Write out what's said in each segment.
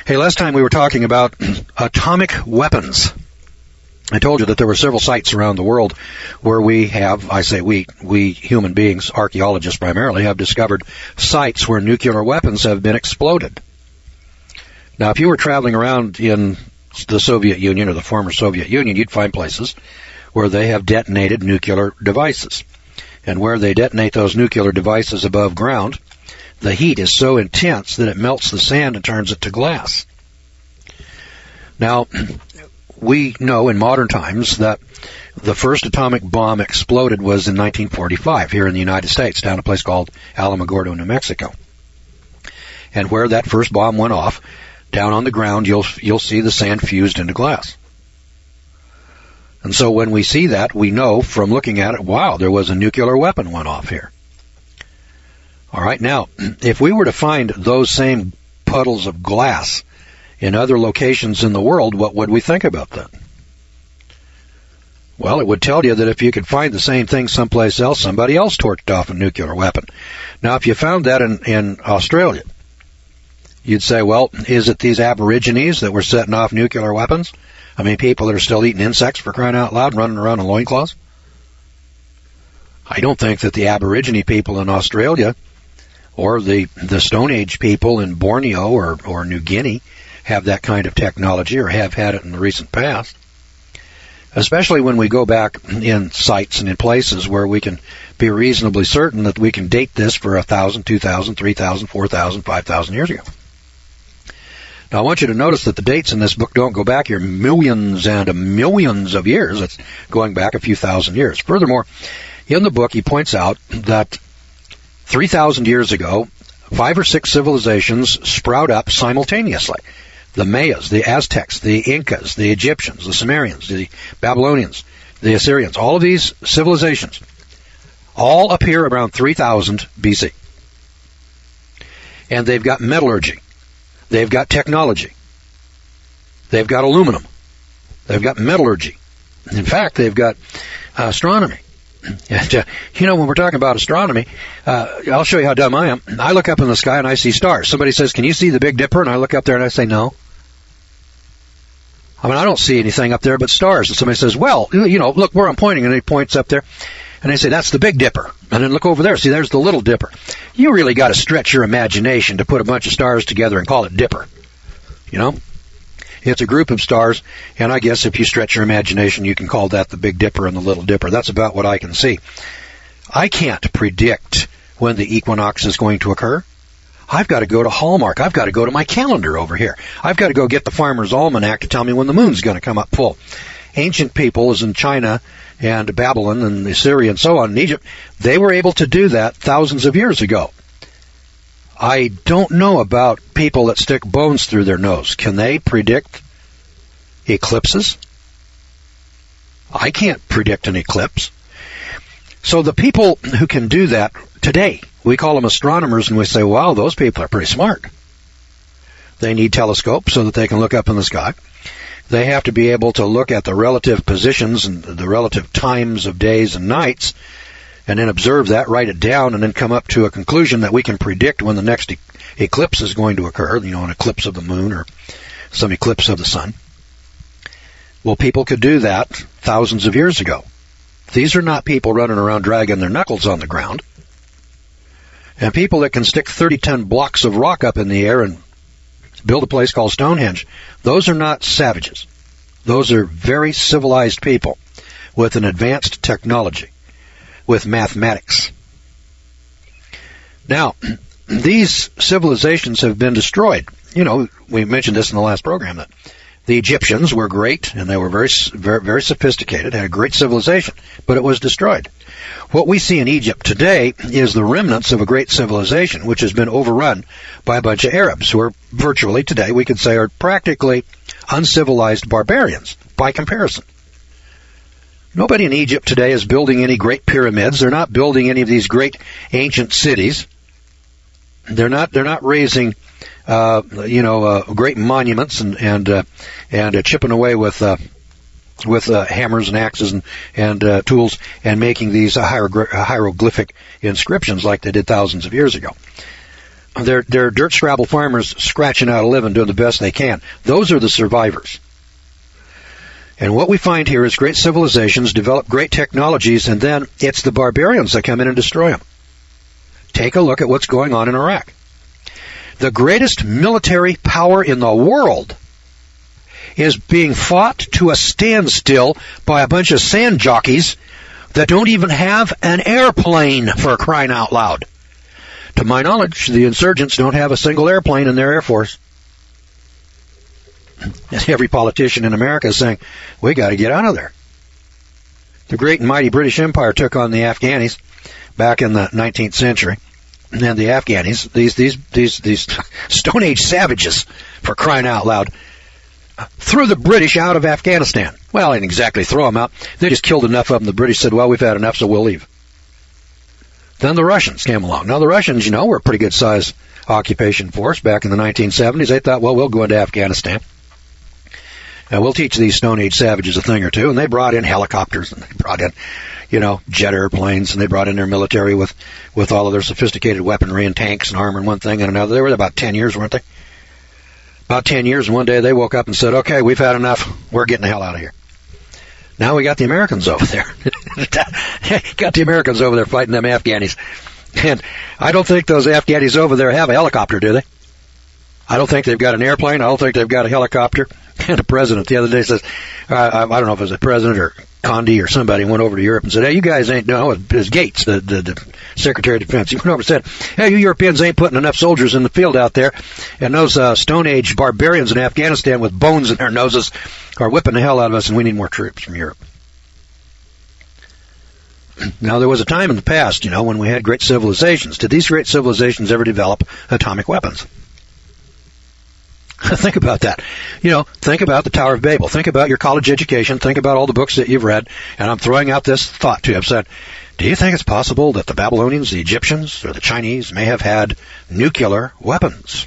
Hey, last time we were talking about atomic weapons. I told you that there were several sites around the world where we have, I say we human beings, archaeologists primarily, have discovered sites where nuclear weapons have been exploded. Now, if you were traveling around in the Soviet Union or the former Soviet Union, you'd find places where they have detonated nuclear devices. And where they detonate those nuclear devices above ground, the heat is so intense that it melts the sand and turns it to glass. Now, we know in modern times that the first atomic bomb exploded was in 1945 here in the United States, down a place called Alamogordo, New Mexico. And where that first bomb went off, down on the ground, you'll see the sand fused into glass. And so when we see that, we know from looking at it, wow, there was a nuclear weapon went off here. All right, now, if we were to find those same puddles of glass in other locations in the world, what would we think about that? Well, it would tell you that if you could find the same thing someplace else, somebody else torched off a nuclear weapon. Now, if you found that in Australia, you'd say, well, is it these aborigines that were setting off nuclear weapons? I mean, people that are still eating insects, for crying out loud, running around in loincloths? I don't think that the aborigine people in Australia or the Stone Age people in Borneo or New Guinea have that kind of technology or have had it in the recent past. Especially when we go back in sites and in places where we can be reasonably certain that we can date this for 1,000, 2,000, 3,000, 4,000, 5,000 years ago. Now, I want you to notice that the dates in this book don't go back here millions and millions of years. It's going back a few thousand years. Furthermore, in the book, he points out that 3,000 years ago, 5 or 6 civilizations sprout up simultaneously. The Mayas, the Aztecs, the Incas, the Egyptians, the Sumerians, the Babylonians, the Assyrians, all of these civilizations all appear around 3000 BC. And they've got metallurgy. They've got technology. They've got aluminum. They've got metallurgy. In fact, they've got astronomy. And, when we're talking about astronomy, I'll show you how dumb I am. I look up in the sky and I see stars. Somebody says, can you see the Big Dipper? And I look up there and I say, no. I mean, I don't see anything up there but stars. And somebody says, well, look where I'm pointing. And he points up there. And they say, that's the Big Dipper. And then look over there. See, there's the Little Dipper. You really got to stretch your imagination to put a bunch of stars together and call it Dipper. It's a group of stars, and I guess if you stretch your imagination, you can call that the Big Dipper and the Little Dipper. That's about what I can see. I can't predict when the equinox is going to occur. I've got to go to Hallmark. I've got to go to my calendar over here. I've got to go get the Farmer's Almanac to tell me when the moon's going to come up full. Ancient peoples in China and Babylon and Assyria and so on in Egypt, they were able to do that thousands of years ago. I don't know about people that stick bones through their nose. Can they predict eclipses? I can't predict an eclipse. So the people who can do that today, we call them astronomers, and we say, wow, those people are pretty smart. They need telescopes so that they can look up in the sky. They have to be able to look at the relative positions and the relative times of days and nights, and then observe that, write it down, and then come up to a conclusion that we can predict when the next eclipse is going to occur, an eclipse of the moon or some eclipse of the sun. Well, people could do that thousands of years ago. These are not people running around dragging their knuckles on the ground. And people that can stick 30-ton blocks of rock up in the air and build a place called Stonehenge, those are not savages. Those are very civilized people with an advanced technology, with mathematics. Now, these civilizations have been destroyed. We mentioned this in the last program, that the Egyptians were great, and they were very, very, very sophisticated, had a great civilization, but it was destroyed. What we see in Egypt today is the remnants of a great civilization, which has been overrun by a bunch of Arabs, who are virtually, today, we could say, are practically uncivilized barbarians by comparison. Nobody in Egypt today is building any great pyramids. They're not building any of these great ancient cities. They're not raising, great monuments and chipping away with hammers and axes and tools and making these hieroglyphic inscriptions like they did thousands of years ago. They're dirt scrabble farmers scratching out a living, doing the best they can. Those are the survivors. And what we find here is great civilizations develop great technologies, and then it's the barbarians that come in and destroy them. Take a look at what's going on in Iraq. The greatest military power in the world is being fought to a standstill by a bunch of sand jockeys that don't even have an airplane, for crying out loud. To my knowledge, the insurgents don't have a single airplane in their air force. Every politician in America is saying, we got to get out of there. The great and mighty British Empire took on the Afghanis back in the 19th century. And the Afghanis, these Stone Age savages, for crying out loud, threw the British out of Afghanistan. Well, they didn't exactly throw them out. They just killed enough of them. The British said, well, we've had enough, so we'll leave. Then the Russians came along. Now, the Russians, were a pretty good-sized occupation force back in the 1970s. They thought, well, we'll go into Afghanistan, and we'll teach these Stone Age savages a thing or two. And they brought in helicopters, and they brought in, jet airplanes, and they brought in their military with all of their sophisticated weaponry and tanks and armor and one thing and another. They were there about 10 years, weren't they? About 10 years, and one day they woke up and said, okay, we've had enough. We're getting the hell out of here. Now we got the Americans over there. Got the Americans over there fighting them Afghanis. And I don't think those Afghanis over there have a helicopter, do they? I don't think they've got an airplane. I don't think they've got a helicopter. And the president the other day says, I don't know if it was the president or Condi or somebody went over to Europe and said, hey, you guys ain't, no, it was Gates, the Secretary of Defense. He went over and said, hey, you Europeans ain't putting enough soldiers in the field out there. And those Stone Age barbarians in Afghanistan with bones in their noses are whipping the hell out of us, and we need more troops from Europe. Now, there was a time in the past, when we had great civilizations. Did these great civilizations ever develop atomic weapons? Think about that. Think about the Tower of Babel. Think about your college education. Think about all the books that you've read. And I'm throwing out this thought to you. I've said, do you think it's possible that the Babylonians, the Egyptians, or the Chinese may have had nuclear weapons?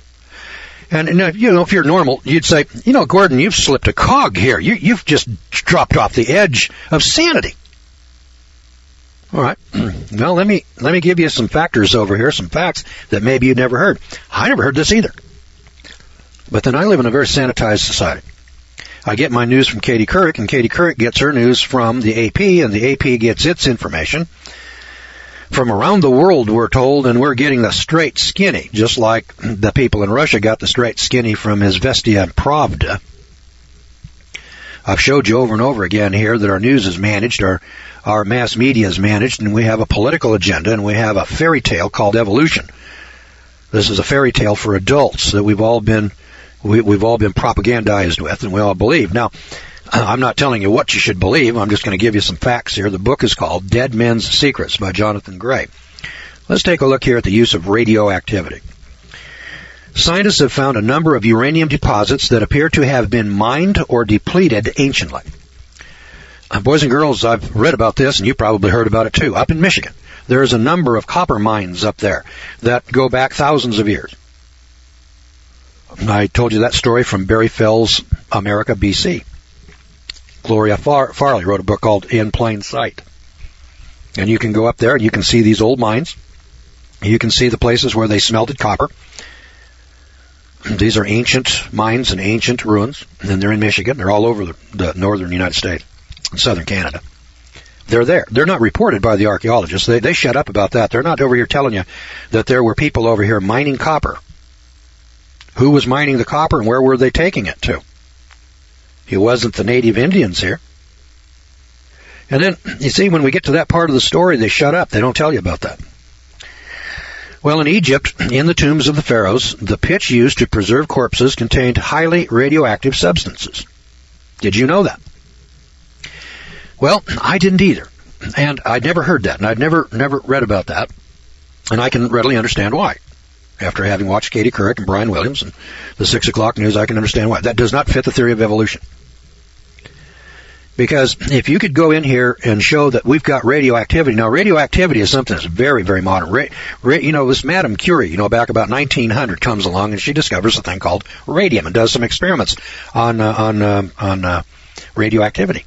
And if you're normal, you'd say, Gordon, you've slipped a cog here. You've just dropped off the edge of sanity. All right. Well, let me give you some factors over here, some facts that maybe you'd never heard. I never heard this either. But then I live in a very sanitized society. I get my news from Katie Couric, and Katie Couric gets her news from the AP, and the AP gets its information from around the world, we're told, and we're getting the straight skinny, just like the people in Russia got the straight skinny from Izvestia and Pravda. I've showed you over and over again here that our news is managed, our mass media is managed, and we have a political agenda, and we have a fairy tale called evolution. This is a fairy tale for adults that we've all been propagandized with, and we all believe. Now, I'm not telling you what you should believe. I'm just going to give you some facts here. The book is called Dead Men's Secrets by Jonathan Gray. Let's take a look here at the use of radioactivity. Scientists have found a number of uranium deposits that appear to have been mined or depleted anciently. Boys and girls, I've read about this, and you probably heard about it too. Up in Michigan, there's a number of copper mines up there that go back thousands of years. I told you that story from Barry Fell's America, BC. Gloria Farley wrote a book called In Plain Sight. And you can go up there and you can see these old mines. You can see the places where they smelted copper. These are ancient mines and ancient ruins, and they're in Michigan. They're all over the northern United States and southern Canada. They're there. They're not reported by the archaeologists. They shut up about that. They're not over here telling you that there were people over here mining copper. Who was mining the copper, and where were they taking it to? It wasn't the native Indians here. And then, you see, when we get to that part of the story, they shut up. They don't tell you about that. Well, in Egypt, in the tombs of the pharaohs, the pitch used to preserve corpses contained highly radioactive substances. Did you know that? Well, I didn't either. And I'd never heard that, and I'd never read about that. And I can readily understand why. After having watched Katie Couric and Brian Williams and the 6 o'clock news, I can understand why. That does not fit the theory of evolution. Because if you could go in here and show that we've got radioactivity. Now, radioactivity is something that's very, very modern. This Madame Curie, back about 1900 comes along and she discovers a thing called radium and does some experiments on radioactivity.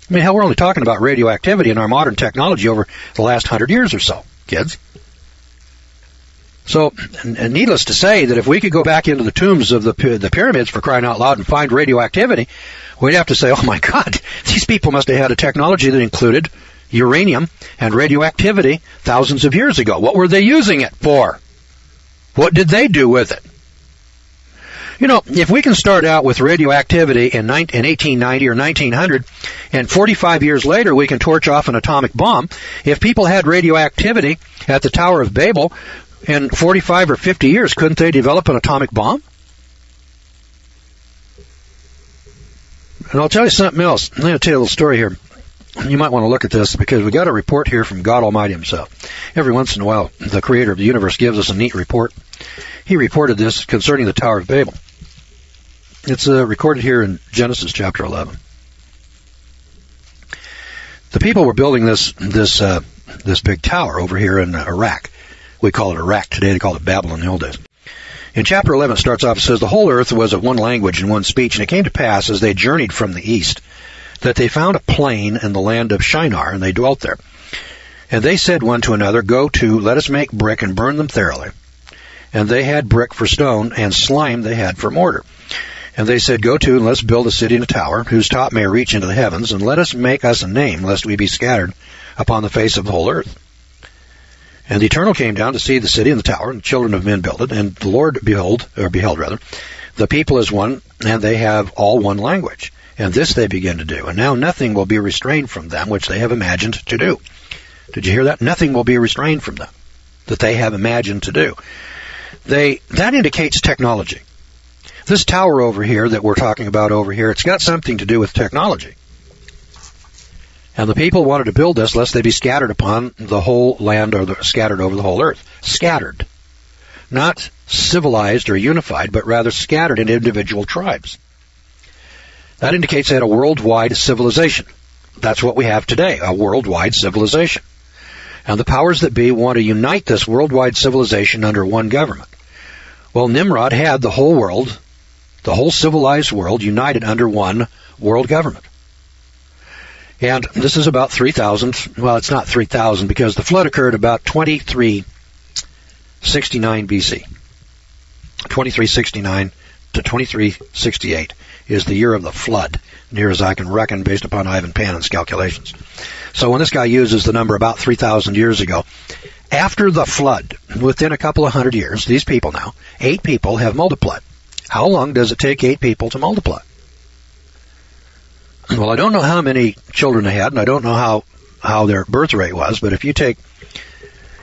I mean, hell, we're only talking about radioactivity in our modern technology over the last 100 years or so, kids. So, and needless to say that if we could go back into the tombs of the pyramids, for crying out loud, and find radioactivity, we'd have to say, oh my God, these people must have had a technology that included uranium and radioactivity thousands of years ago. What were they using it for? What did they do with it? You know, if we can start out with radioactivity in 1890 or 1900, and 45 years later we can torch off an atomic bomb, if people had radioactivity at the Tower of Babel in 45 or 50 years, couldn't they develop an atomic bomb? And I'll tell you something else. I'm going to tell you a little story here. You might want to look at this because we got a report here from God Almighty himself. Every once in a while, the creator of the universe gives us a neat report. He reported this concerning the Tower of Babel. It's recorded here in Genesis chapter 11. The people were building this big tower over here in Iraq. We call it Iraq today. They called it Babylon in the old days. In chapter 11, it starts off, it says, the whole earth was of one language and one speech, and it came to pass as they journeyed from the east that they found a plain in the land of Shinar, and they dwelt there. And they said one to another, go to, let us make brick and burn them thoroughly. And they had brick for stone, and slime they had for mortar. And they said, go to, and let's build a city and a tower, whose top may reach into the heavens, and let us make us a name, lest we be scattered upon the face of the whole earth. And the Eternal came down to see the city and the tower, and the children of men build it. And the Lord beheld, the people is one, and they have all one language. And this they begin to do. And now nothing will be restrained from them, which they have imagined to do. Did you hear that? Nothing will be restrained from them, that they have imagined to do. That indicates technology. This tower over here that we're talking about over here, it's got something to do with technology. And the people wanted to build this lest they be scattered upon the whole land or scattered over the whole earth. Scattered. Not civilized or unified, but rather scattered in individual tribes. That indicates they had a worldwide civilization. That's what we have today, a worldwide civilization. And the powers that be want to unite this worldwide civilization under one government. Well, Nimrod had the whole world, the whole civilized world, united under one world government. And this is about 3,000, well, it's not 3,000 because the flood occurred about 2369 BC. 2369 to 2368 is the year of the flood, near as I can reckon based upon Ivan Panin's calculations. So when this guy uses the number about 3,000 years ago, after the flood, within a couple of hundred years, these people now, 8 people have multiplied. How long does it take 8 people to multiply? Well, I don't know how many children they had, and I don't know how their birth rate was, but if you take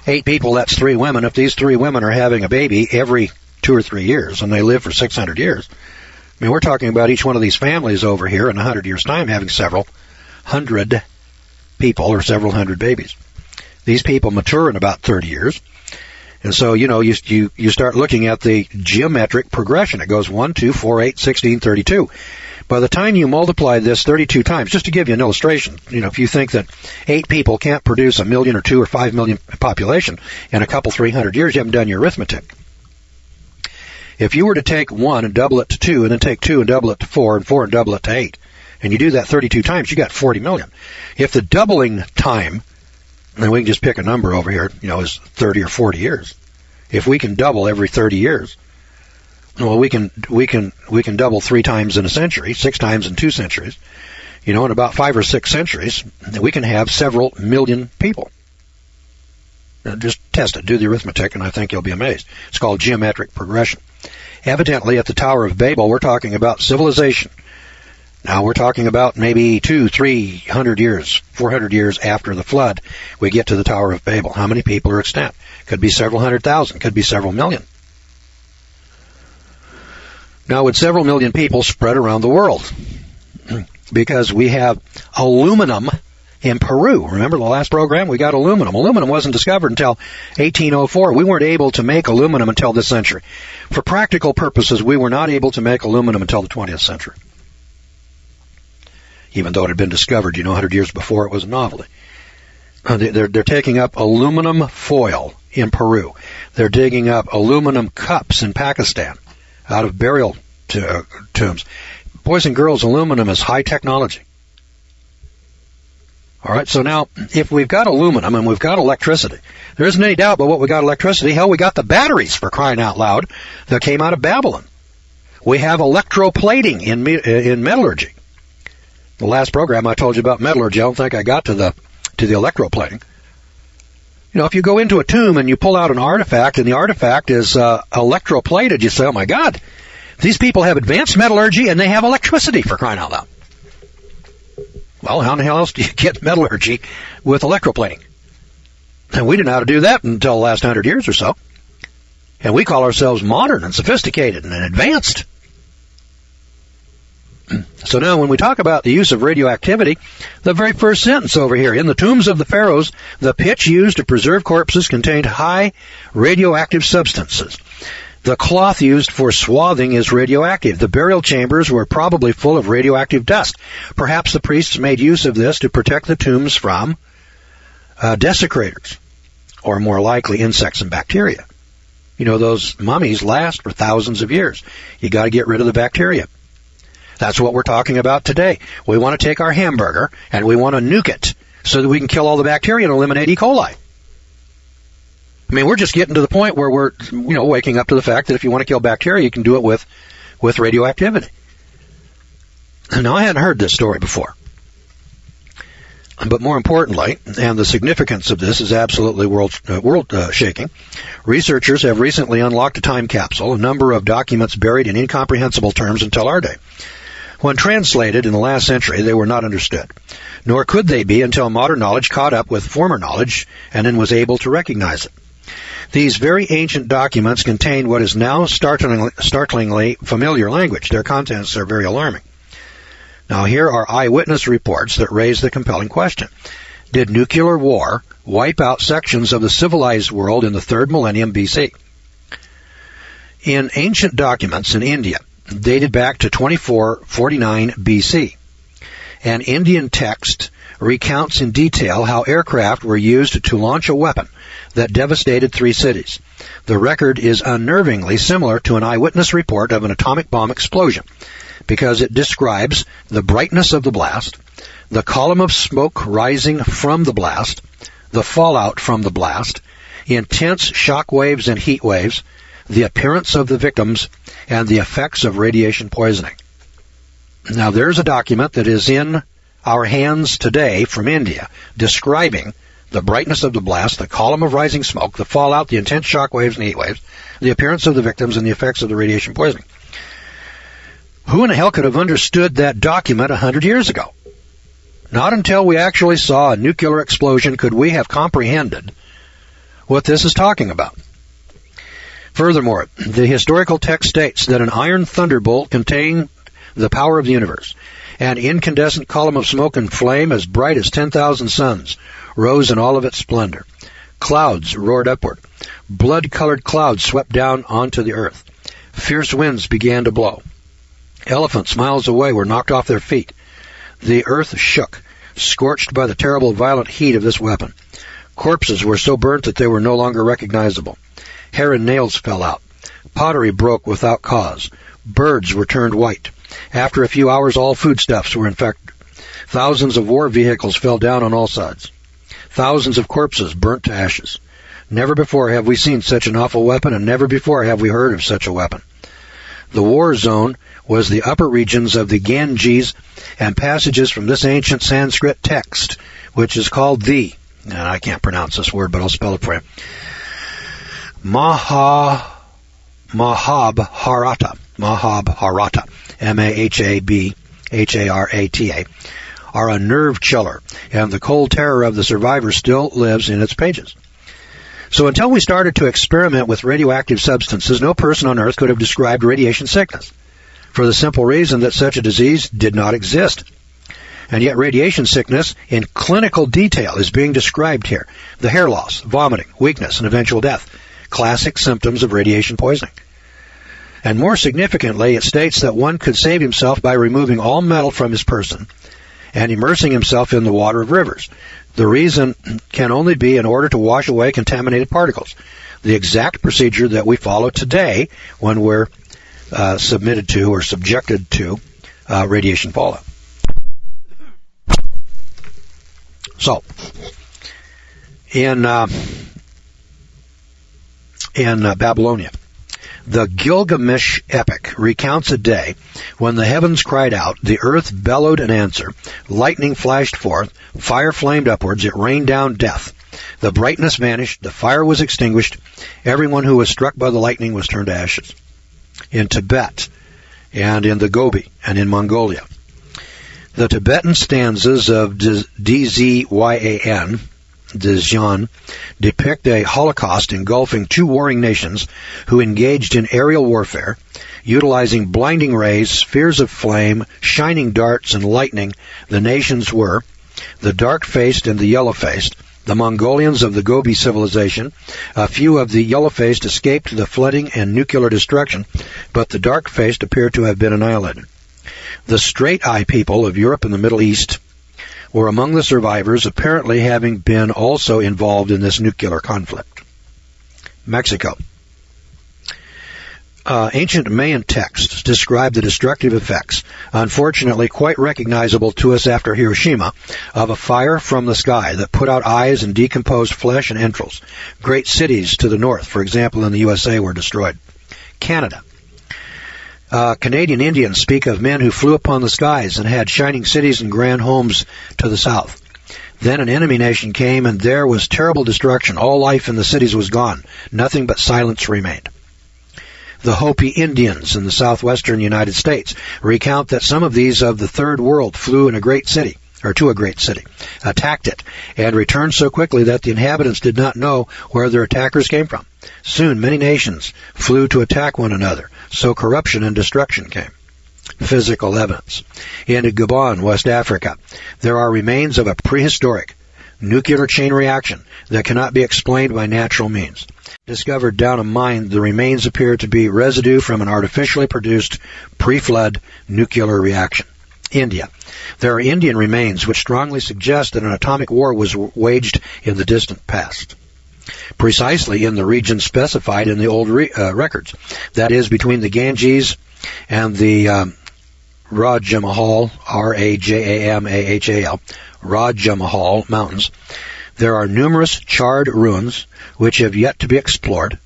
8 people, that's 3 women. If these 3 women are having a baby every 2 or 3 years, and they live for 600 years, I mean, we're talking about each one of these families over here in 100 years' time having several hundred people or several hundred babies. These people mature in about 30 years. And so, you know, you start looking at the geometric progression. It goes 1, 2, 4, 8, 16, 32. By the time you multiply this 32 times, just to give you an illustration, you know, if you think that 8 people can't produce 1 million or 2 or 5 million population in a couple 300 years, you haven't done your arithmetic. If you were to take 1 and double it to 2, and then take 2 and double it to 4, and 4 and double it to 8, and you do that 32 times, you got 40 million. If the doubling time, and we can just pick a number over here, you know, is 30 or 40 years. If we can double every 30 years, well, we can double 3 times in a century, 6 times in 2 centuries. You know, in about 5 or 6 centuries, we can have several million people. Now, just test it, do the arithmetic, and I think you'll be amazed. It's called geometric progression. Evidently, at the Tower of Babel, we're talking about civilization. Now, we're talking about maybe 200, 300 years, 400 years after the flood, we get to the Tower of Babel. How many people are extant? Could be several 100,000, could be several million. Now, with several million people spread around the world, because we have aluminum in Peru. Remember the last program? We got aluminum. Aluminum wasn't discovered until 1804. We weren't able to make aluminum until this century. For practical purposes, we were not able to make aluminum until the 20th century. Even though it had been discovered, 100 years before, it was a novelty. They're taking up aluminum foil in Peru. They're digging up aluminum cups in Pakistan out of burial tombs. Boys and girls, aluminum is high technology. All right, so now, if we've got aluminum and we've got electricity, there isn't any doubt but what we got electricity. Hell, we got the batteries, for crying out loud, that came out of Babylon. We have electroplating in metallurgy. The last program I told you about metallurgy, I don't think I got to the electroplating. You know, if you go into a tomb and you pull out an artifact and the artifact is electroplated, you say, oh my God, these people have advanced metallurgy and they have electricity, for crying out loud. Well, how in the hell else do you get metallurgy with electroplating? And we didn't know how to do that until the last 100 years or so. And we call ourselves modern and sophisticated and advanced. So now when we talk about the use of radioactivity, the very first sentence over here, in the tombs of the pharaohs, the pitch used to preserve corpses contained high radioactive substances. The cloth used for swathing is radioactive. The burial chambers were probably full of radioactive dust. Perhaps the priests made use of this to protect the tombs from desecrators, or more likely insects and bacteria. You know, those mummies last for thousands of years. You got to get rid of the bacteria. That's what we're talking about today. We want to take our hamburger and we want to nuke it so that we can kill all the bacteria and eliminate E. coli. I mean, we're just getting to the point where we're, waking up to the fact that if you want to kill bacteria, you can do it with radioactivity. Now, I hadn't heard this story before. But more importantly, and the significance of this is absolutely world-shaking, researchers have recently unlocked a time capsule, a number of documents buried in incomprehensible terms until our day. When translated in the last century, they were not understood, nor could they be until modern knowledge caught up with former knowledge and then was able to recognize it. These very ancient documents contain what is now startlingly familiar language. Their contents are very alarming. Now, here are eyewitness reports that raise the compelling question. Did nuclear war wipe out sections of the civilized world in the 3rd millennium BC? In ancient documents in India, dated back to 2449 BC, an Indian text recounts in detail how aircraft were used to launch a weapon that devastated 3 cities. The record is unnervingly similar to an eyewitness report of an atomic bomb explosion because it describes the brightness of the blast, the column of smoke rising from the blast, the fallout from the blast, intense shock waves and heat waves, the appearance of the victims, and the effects of radiation poisoning. Now, there's a document that is in our hands today from India describing the brightness of the blast, the column of rising smoke, the fallout, the intense shock waves and heat waves, the appearance of the victims, and the effects of the radiation poisoning. Who in the hell could have understood that document 100 years ago? Not until we actually saw a nuclear explosion could we have comprehended what this is talking about. Furthermore, the historical text states that an iron thunderbolt contained the power of the universe. An incandescent column of smoke and flame as bright as 10,000 suns rose in all of its splendor. Clouds roared upward. Blood-colored clouds swept down onto the earth. Fierce winds began to blow. Elephants miles away were knocked off their feet. The earth shook, scorched by the terrible violent heat of this weapon. Corpses were so burnt that they were no longer recognizable. Hair and nails fell out. Pottery broke without cause. Birds were turned white. After a few hours, all foodstuffs were infected. Thousands of war vehicles fell down on all sides. Thousands of corpses burnt to ashes. Never before have we seen such an awful weapon, and never before have we heard of such a weapon. The war zone was the upper regions of the Ganges, and passages from this ancient Sanskrit text, which is called and I can't pronounce this word, but I'll spell it for you, Mahabharata, Mahabharata, are a nerve chiller, and the cold terror of the survivor still lives in its pages. So until we started to experiment with radioactive substances, no person on Earth could have described radiation sickness, for the simple reason that such a disease did not exist. And yet radiation sickness in clinical detail is being described here. The hair loss, vomiting, weakness, and eventual death. Classic symptoms of radiation poisoning. And more significantly, it states that one could save himself by removing all metal from his person and immersing himself in the water of rivers. The reason can only be in order to wash away contaminated particles. The exact procedure that we follow today when we're submitted to or subjected to radiation fallout. So, in Babylonia, the Gilgamesh epic recounts a day when the heavens cried out, the earth bellowed an answer, lightning flashed forth, fire flamed upwards, it rained down death. The brightness vanished, the fire was extinguished, everyone who was struck by the lightning was turned to ashes. In Tibet, and in the Gobi, and in Mongolia, the Tibetan stanzas of Dzyan, depict a holocaust engulfing two warring nations who engaged in aerial warfare, utilizing blinding rays, spheres of flame, shining darts, and lightning. The nations were the dark-faced and the yellow-faced, the Mongolians of the Gobi civilization. A few of the yellow-faced escaped the flooding and nuclear destruction, but the dark-faced appear to have been annihilated. The straight-eye people of Europe and the Middle East were among the survivors, apparently having been also involved in this nuclear conflict. Mexico. Ancient Mayan texts describe the destructive effects, unfortunately quite recognizable to us after Hiroshima, of a fire from the sky that put out eyes and decomposed flesh and entrails. Great cities to the north, for example in the USA, were destroyed. Canada. Canadian Indians speak of men who flew upon the skies and had shining cities and grand homes to the south. Then an enemy nation came, and there was terrible destruction. All life in the cities was gone. Nothing but silence remained. The Hopi Indians in the southwestern United States recount that some of these of the Third World flew in a great city, or to a great city, attacked it, and returned so quickly that the inhabitants did not know where their attackers came from. Soon many nations flew to attack one another, so corruption and destruction came. Physical evidence. In Gabon, West Africa, there are remains of a prehistoric nuclear chain reaction that cannot be explained by natural means. Discovered down a mine, the remains appear to be residue from an artificially produced pre-flood nuclear reaction. India. There are Indian remains which strongly suggest that an atomic war was waged in the distant past, precisely in the region specified in the old records, that is, between the Ganges and the Rajamahal, Rajamahal, Rajamahal Mountains. There are numerous charred ruins which have yet to be explored.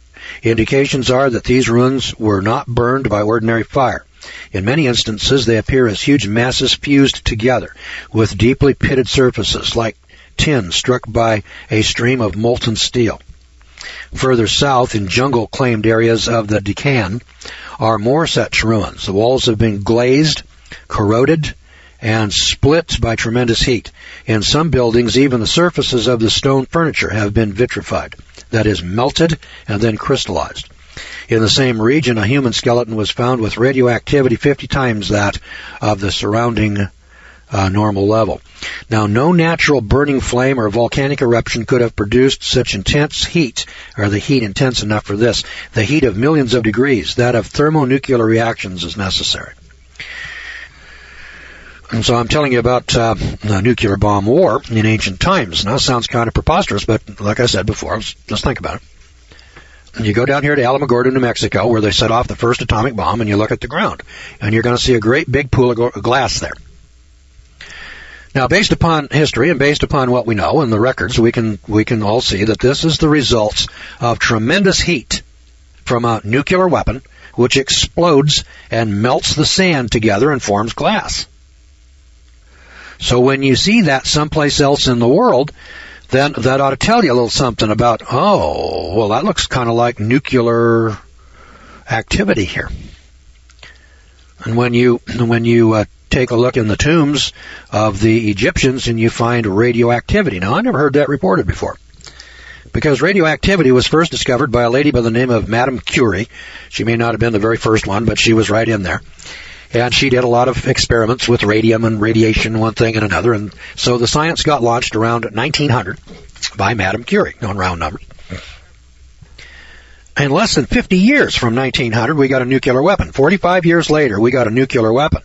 Indications are that these ruins were not burned by ordinary fire. In many instances, they appear as huge masses fused together with deeply pitted surfaces, like tin struck by a stream of molten steel. Further south, in jungle-claimed areas of the Deccan, are more such ruins. The walls have been glazed, corroded, and split by tremendous heat. In some buildings, even the surfaces of the stone furniture have been vitrified, that is, melted and then crystallized. In the same region, a human skeleton was found with radioactivity 50 times that of the surrounding normal level. Now, no natural burning flame or volcanic eruption could have produced such intense heat, or the heat intense enough for this. The heat of millions of degrees, that of thermonuclear reactions, is necessary. And so I'm telling you about the nuclear bomb war in ancient times. Now, it sounds kind of preposterous, but like I said before, just think about it. You go down here to Alamogordo, New Mexico, where they set off the first atomic bomb, and you look at the ground, and you're going to see a great big pool of glass there. Now, based upon history and based upon what we know and the records, we can all see that this is the result of tremendous heat from a nuclear weapon, which explodes and melts the sand together and forms glass. So when you see that someplace else in the world, then that ought to tell you a little something about, oh, well, that looks kind of like nuclear activity here. And when you take a look in the tombs of the Egyptians and you find radioactivity. Now, I never heard that reported before, because radioactivity was first discovered by a lady by the name of Madame Curie. She may not have been the very first one, but she was right in there. And she did a lot of experiments with radium and radiation, one thing and another. And so the science got launched around 1900 by Madame Curie, on round numbers. In less than 50 years from 1900, we got a nuclear weapon. 45 years later, we got a nuclear weapon.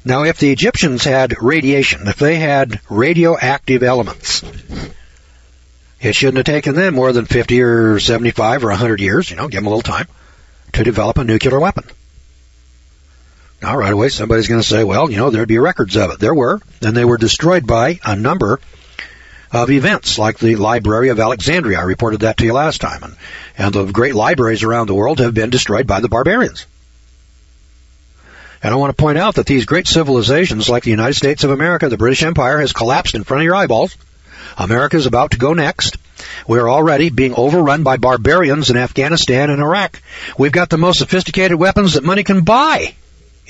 Now, if the Egyptians had radiation, if they had radioactive elements, it shouldn't have taken them more than 50 or 75 or 100 years, give them a little time, to develop a nuclear weapon. Now, right away, somebody's going to say, well, there'd be records of it. There were, and they were destroyed by a number of events, like the Library of Alexandria. I reported that to you last time. And the great libraries around the world have been destroyed by the barbarians. And I want to point out that these great civilizations, like the United States of America, the British Empire, has collapsed in front of your eyeballs. America is about to go next. We're already being overrun by barbarians in Afghanistan and Iraq. We've got the most sophisticated weapons that money can buy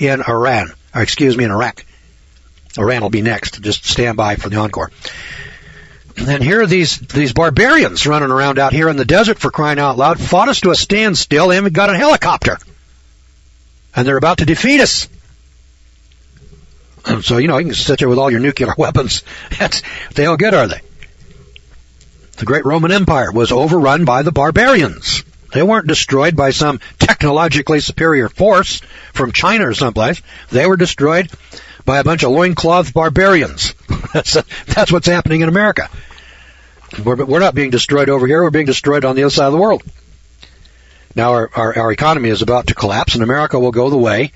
in Iraq. Iran will be next. Just stand by for the encore. And here are these barbarians running around out here in the desert, for crying out loud, fought us to a standstill. They haven't got a helicopter. And they're about to defeat us. And so, you can sit there with all your nuclear weapons. They all good, are they? The great Roman Empire was overrun by the barbarians. They weren't destroyed by some technologically superior force from China or someplace. They were destroyed by a bunch of loincloth barbarians. That's what's happening in America. We're not being destroyed over here. We're being destroyed on the other side of the world. Now our economy is about to collapse, and America will go the way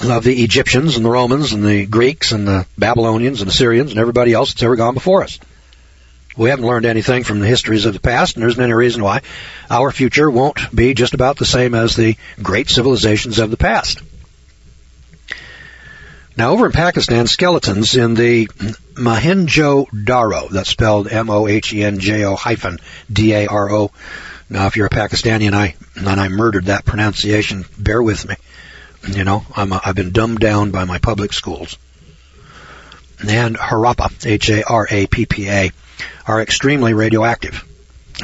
of the Egyptians and the Romans and the Greeks and the Babylonians and the Syrians and everybody else that's ever gone before us. We haven't learned anything from the histories of the past, and there's any reason why our future won't be just about the same as the great civilizations of the past. Now, over in Pakistan, skeletons in the Mohenjo-Daro, that's spelled Mohenjo-Daro. Now, if you're a Pakistani and I murdered that pronunciation, bear with me. I've been dumbed down by my public schools. And Harappa, Harappa, are extremely radioactive.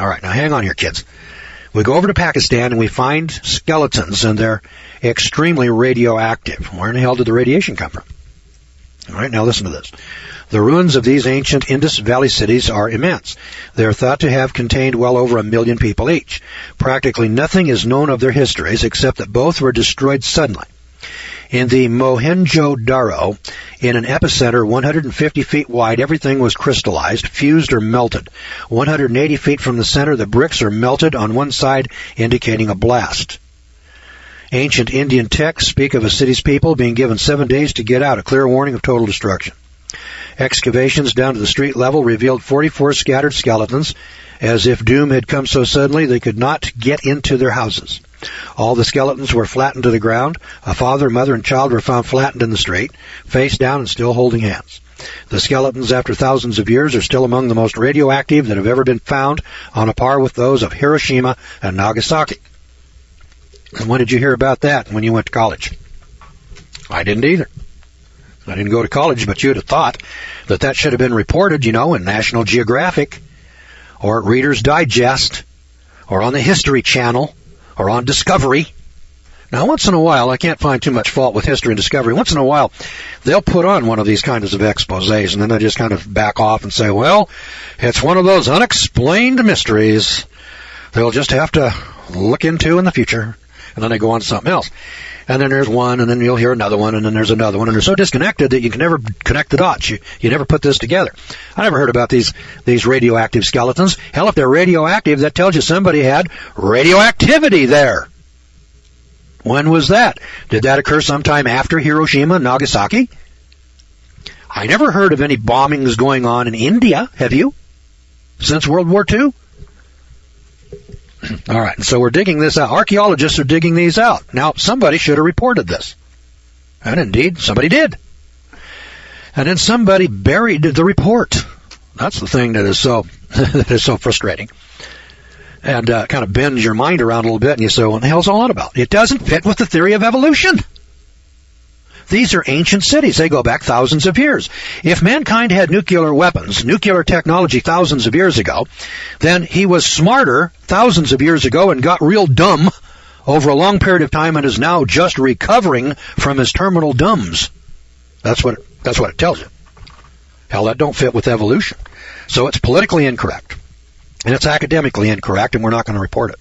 All right, now hang on here, kids. We go over to Pakistan and we find skeletons, and they're extremely radioactive. Where in the hell did the radiation come from? All right, now listen to this. The ruins of these ancient Indus Valley cities are immense. They are thought to have contained well over 1 million people each. Practically nothing is known of their histories except that both were destroyed suddenly. In the Mohenjo-Daro, in an epicenter 150 feet wide, everything was crystallized, fused, or melted. 180 feet from the center, the bricks are melted on one side, indicating a blast. Ancient Indian texts speak of a city's people being given 7 days to get out, a clear warning of total destruction. Excavations down to the street level revealed 44 scattered skeletons, as if doom had come so suddenly they could not get into their houses. All the skeletons were flattened to the ground. A father, mother, and child were found flattened in the street, face down and still holding hands. The skeletons, after thousands of years, are still among the most radioactive that have ever been found, on a par with those of Hiroshima and Nagasaki. And when did you hear about that? When you went to college? I didn't either. I didn't go to college, but you'd have thought that should have been reported, in National Geographic, or Reader's Digest, or on the History Channel, or on Discovery. Now, once in a while, I can't find too much fault with History and Discovery. Once in a while, they'll put on one of these kinds of exposés, and then they just kind of back off and say, well, it's one of those unexplained mysteries they'll just have to look into in the future. And then they go on to something else. And then there's one, and then you'll hear another one, and then there's another one, and they're so disconnected that you can never connect the dots. You never put this together. I never heard about these radioactive skeletons. Hell, if they're radioactive, that tells you somebody had radioactivity there. When was that? Did that occur sometime after Hiroshima and Nagasaki? I never heard of any bombings going on in India, have you? Since World War II? All right, so we're digging this out. Archaeologists are digging these out. Now, somebody should have reported this. And indeed, somebody did. And then somebody buried the report. That's the thing that is so frustrating. And kind of bends your mind around a little bit, and you say, what the hell's all that about? It doesn't fit with the theory of evolution. These are ancient cities. They go back thousands of years. If mankind had nuclear weapons, nuclear technology thousands of years ago, then he was smarter thousands of years ago and got real dumb over a long period of time and is now just recovering from his terminal dumbs. That's what it tells you. Hell, that don't fit with evolution. So it's politically incorrect. And it's academically incorrect, and we're not going to report it.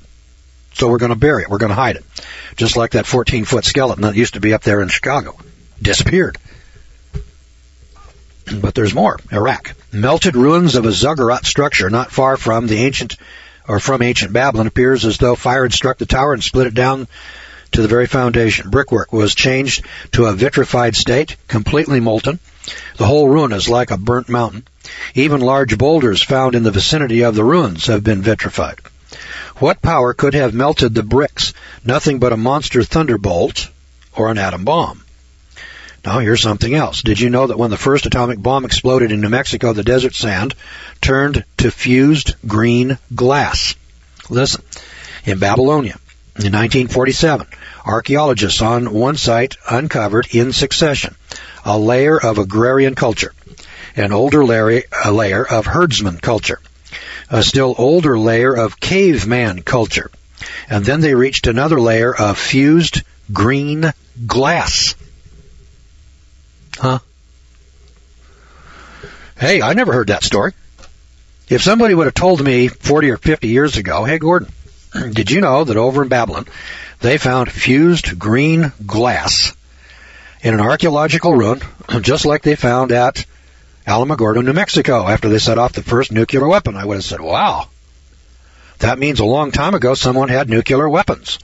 So we're going to bury it. We're going to hide it. Just like that 14-foot skeleton that used to be up there in Chicago. Disappeared. But there's more. Iraq. Melted ruins of a ziggurat structure not far from ancient Babylon. Appears as though fire had struck the tower and split it down to the very foundation. Brickwork was changed to a vitrified state, completely molten. The whole ruin is like a burnt mountain. Even large boulders found in the vicinity of the ruins have been vitrified. What power could have melted the bricks? Nothing but a monster thunderbolt or an atom bomb. Now, here's something else. Did you know that when the first atomic bomb exploded in New Mexico, the desert sand turned to fused green glass? Listen, in Babylonia, in 1947, archaeologists on one site uncovered in succession a layer of agrarian culture, an older layer of herdsman culture, a still older layer of caveman culture, and then they reached another layer of fused green glass. Huh? Hey, I never heard that story. If somebody would have told me 40 or 50 years ago, hey, Gordon, did you know that over in Babylon they found fused green glass in an archaeological ruin, just like they found at Alamogordo, New Mexico, after they set off the first nuclear weapon? I would have said, wow, that means a long time ago someone had nuclear weapons.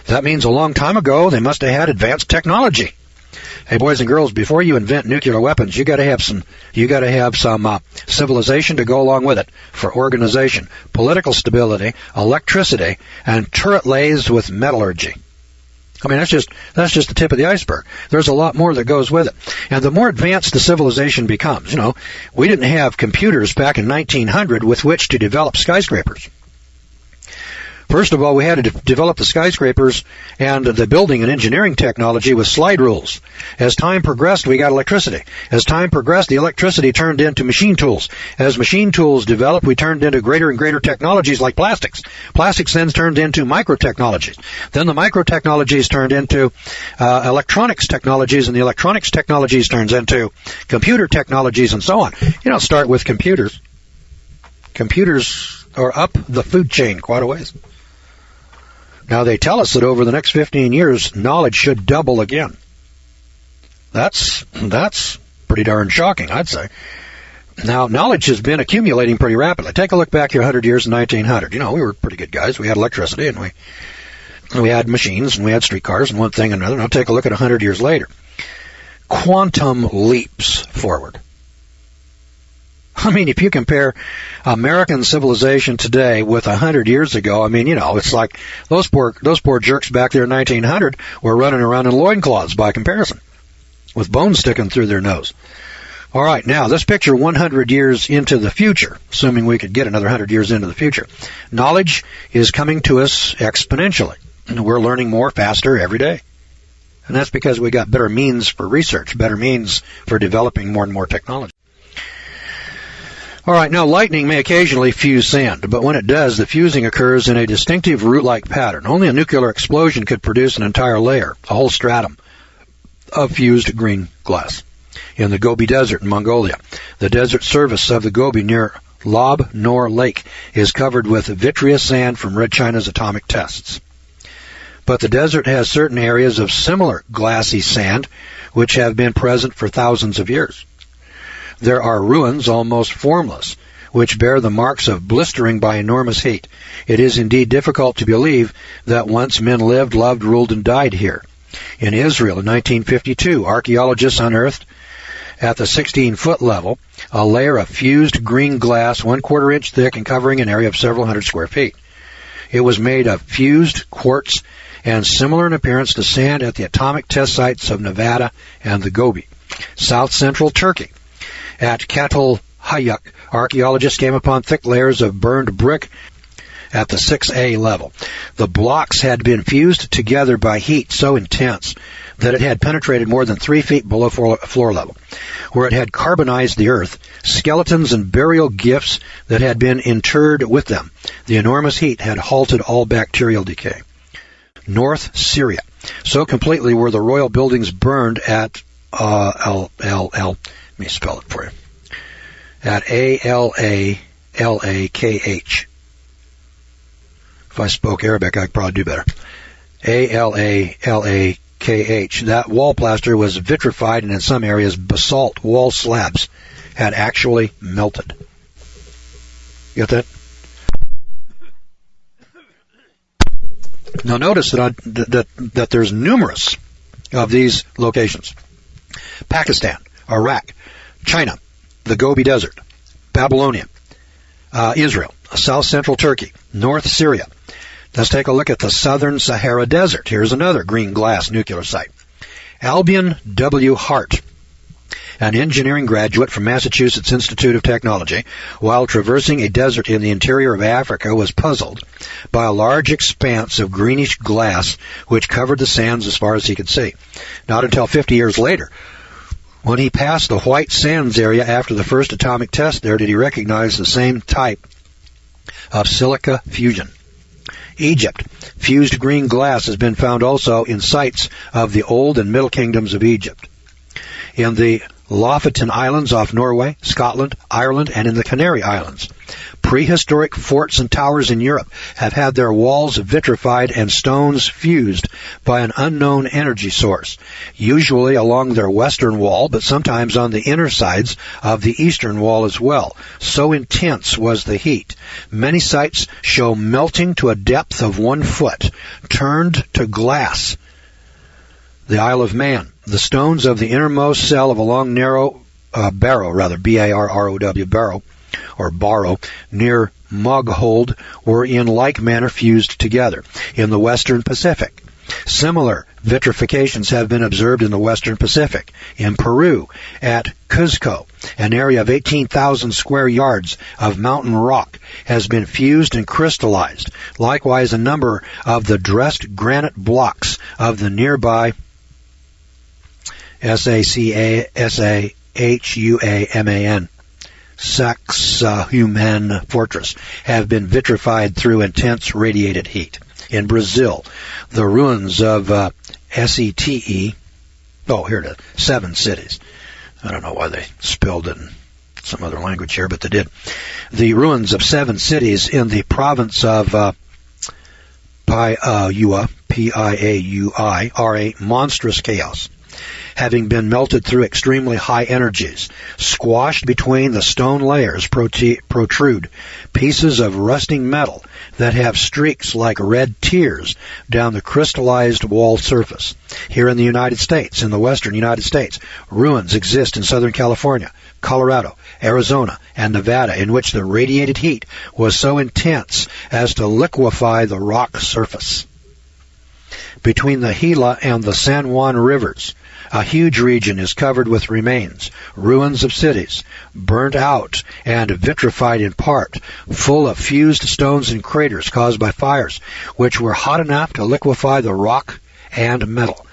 That means a long time ago they must have had advanced technology. Hey, boys and girls, before you invent nuclear weapons, you got to have some civilization to go along with it for organization, political stability, electricity, and turret lathes with metallurgy. I mean, that's just the tip of the iceberg. There's a lot more that goes with it. And the more advanced the civilization becomes, we didn't have computers back in 1900 with which to develop skyscrapers. First of all, we had to develop the skyscrapers and the building and engineering technology with slide rules. As time progressed, we got electricity. As time progressed, the electricity turned into machine tools. As machine tools developed, we turned into greater and greater technologies like plastics. Plastics then turned into microtechnologies. Then the microtechnologies turned into electronics technologies, and the electronics technologies turns into computer technologies and so on. Start with computers. Computers are up the food chain quite a ways. Now, they tell us that over the next 15 years, knowledge should double again. That's pretty darn shocking, I'd say. Now, knowledge has been accumulating pretty rapidly. Take a look back here 100 years in 1900. We were pretty good guys. We had electricity, and we had machines, and we had streetcars, and one thing and another. Now, take a look at 100 years later. Quantum leaps forward. I mean, if you compare American civilization today with 100 years ago, it's like those poor jerks back there in 1900 were running around in loincloths by comparison, with bones sticking through their nose. All right, now let's picture 100 years into the future, assuming we could get another 100 years into the future. Knowledge is coming to us exponentially. We're learning more faster every day. And that's because we got better means for research, better means for developing more and more technology. All right, now lightning may occasionally fuse sand, but when it does, the fusing occurs in a distinctive root-like pattern. Only a nuclear explosion could produce an entire layer, a whole stratum, of fused green glass. In the Gobi Desert in Mongolia, the desert surface of the Gobi near Lob Nor Lake is covered with vitreous sand from Red China's atomic tests. But the desert has certain areas of similar glassy sand which have been present for thousands of years. There are ruins almost formless, which bear the marks of blistering by enormous heat. It is indeed difficult to believe that once men lived, loved, ruled, and died here. In Israel in 1952, archaeologists unearthed at the 16-foot level a layer of fused green glass 1/4 inch thick and covering an area of several hundred square feet. It was made of fused quartz and similar in appearance to sand at the atomic test sites of Nevada and the Gobi. South-central Turkey. At Katal Hayuk, archaeologists came upon thick layers of burned brick at the 6A level. The blocks had been fused together by heat so intense that it had penetrated more than 3 feet below floor level, where it had carbonized the earth, skeletons and burial gifts that had been interred with them. The enormous heat had halted all bacterial decay. North Syria. So completely were the royal buildings burned at let me spell it for you. At Allalakh. If I spoke Arabic, I could probably do better. Allalakh. That wall plaster was vitrified, and in some areas, basalt wall slabs had actually melted. You get that? Now notice that there's numerous of these locations. Pakistan, Iraq, China, the Gobi Desert, Babylonia, Israel, South Central Turkey, North Syria. Let's take a look at the Southern Sahara Desert. Here's another green glass nuclear site. Albion W. Hart, an engineering graduate from Massachusetts Institute of Technology, while traversing a desert in the interior of Africa, was puzzled by a large expanse of greenish glass which covered the sands as far as he could see. Not until 50 years later, when he passed the White Sands area after the first atomic test there, did he recognize the same type of silica fusion. Egypt. Fused green glass has been found also in sites of the Old and Middle Kingdoms of Egypt. In the Lofoten Islands off Norway, Scotland, Ireland, and in the Canary Islands. Prehistoric forts and towers in Europe have had their walls vitrified and stones fused by an unknown energy source, usually along their western wall, but sometimes on the inner sides of the eastern wall as well. So intense was the heat. Many sites show melting to a depth of 1 foot, turned to glass. The Isle of Man. The stones of the innermost cell of a long, narrow barrow, B-A-R-R-O-W, barrow, near Moghold, were in like manner fused together. In the Western Pacific, similar vitrifications have been observed in the Western Pacific. In Peru, at Cuzco, an area of 18,000 square yards of mountain rock has been fused and crystallized. Likewise, a number of the dressed granite blocks of the nearby Sacahuaman Sacsayhuaman fortress have been vitrified through intense radiated heat. In Brazil, the ruins of Sete, here it is, 7 cities. I don't know why they spelled it in some other language here, but they did. The ruins of 7 cities in the province of Piauí, P-I-A-U-I, are a monstrous chaos, having been melted through extremely high energies. Squashed between the stone layers protrude pieces of rusting metal that have streaks like red tears down the crystallized wall surface. Here in the United States, in the western United States, ruins exist in Southern California, Colorado, Arizona, and Nevada, in which the radiated heat was so intense as to liquefy the rock surface. Between the Gila and the San Juan rivers, a huge region is covered with remains, ruins of cities, burnt out and vitrified in part, full of fused stones and craters caused by fires, which were hot enough to liquefy the rock and metal.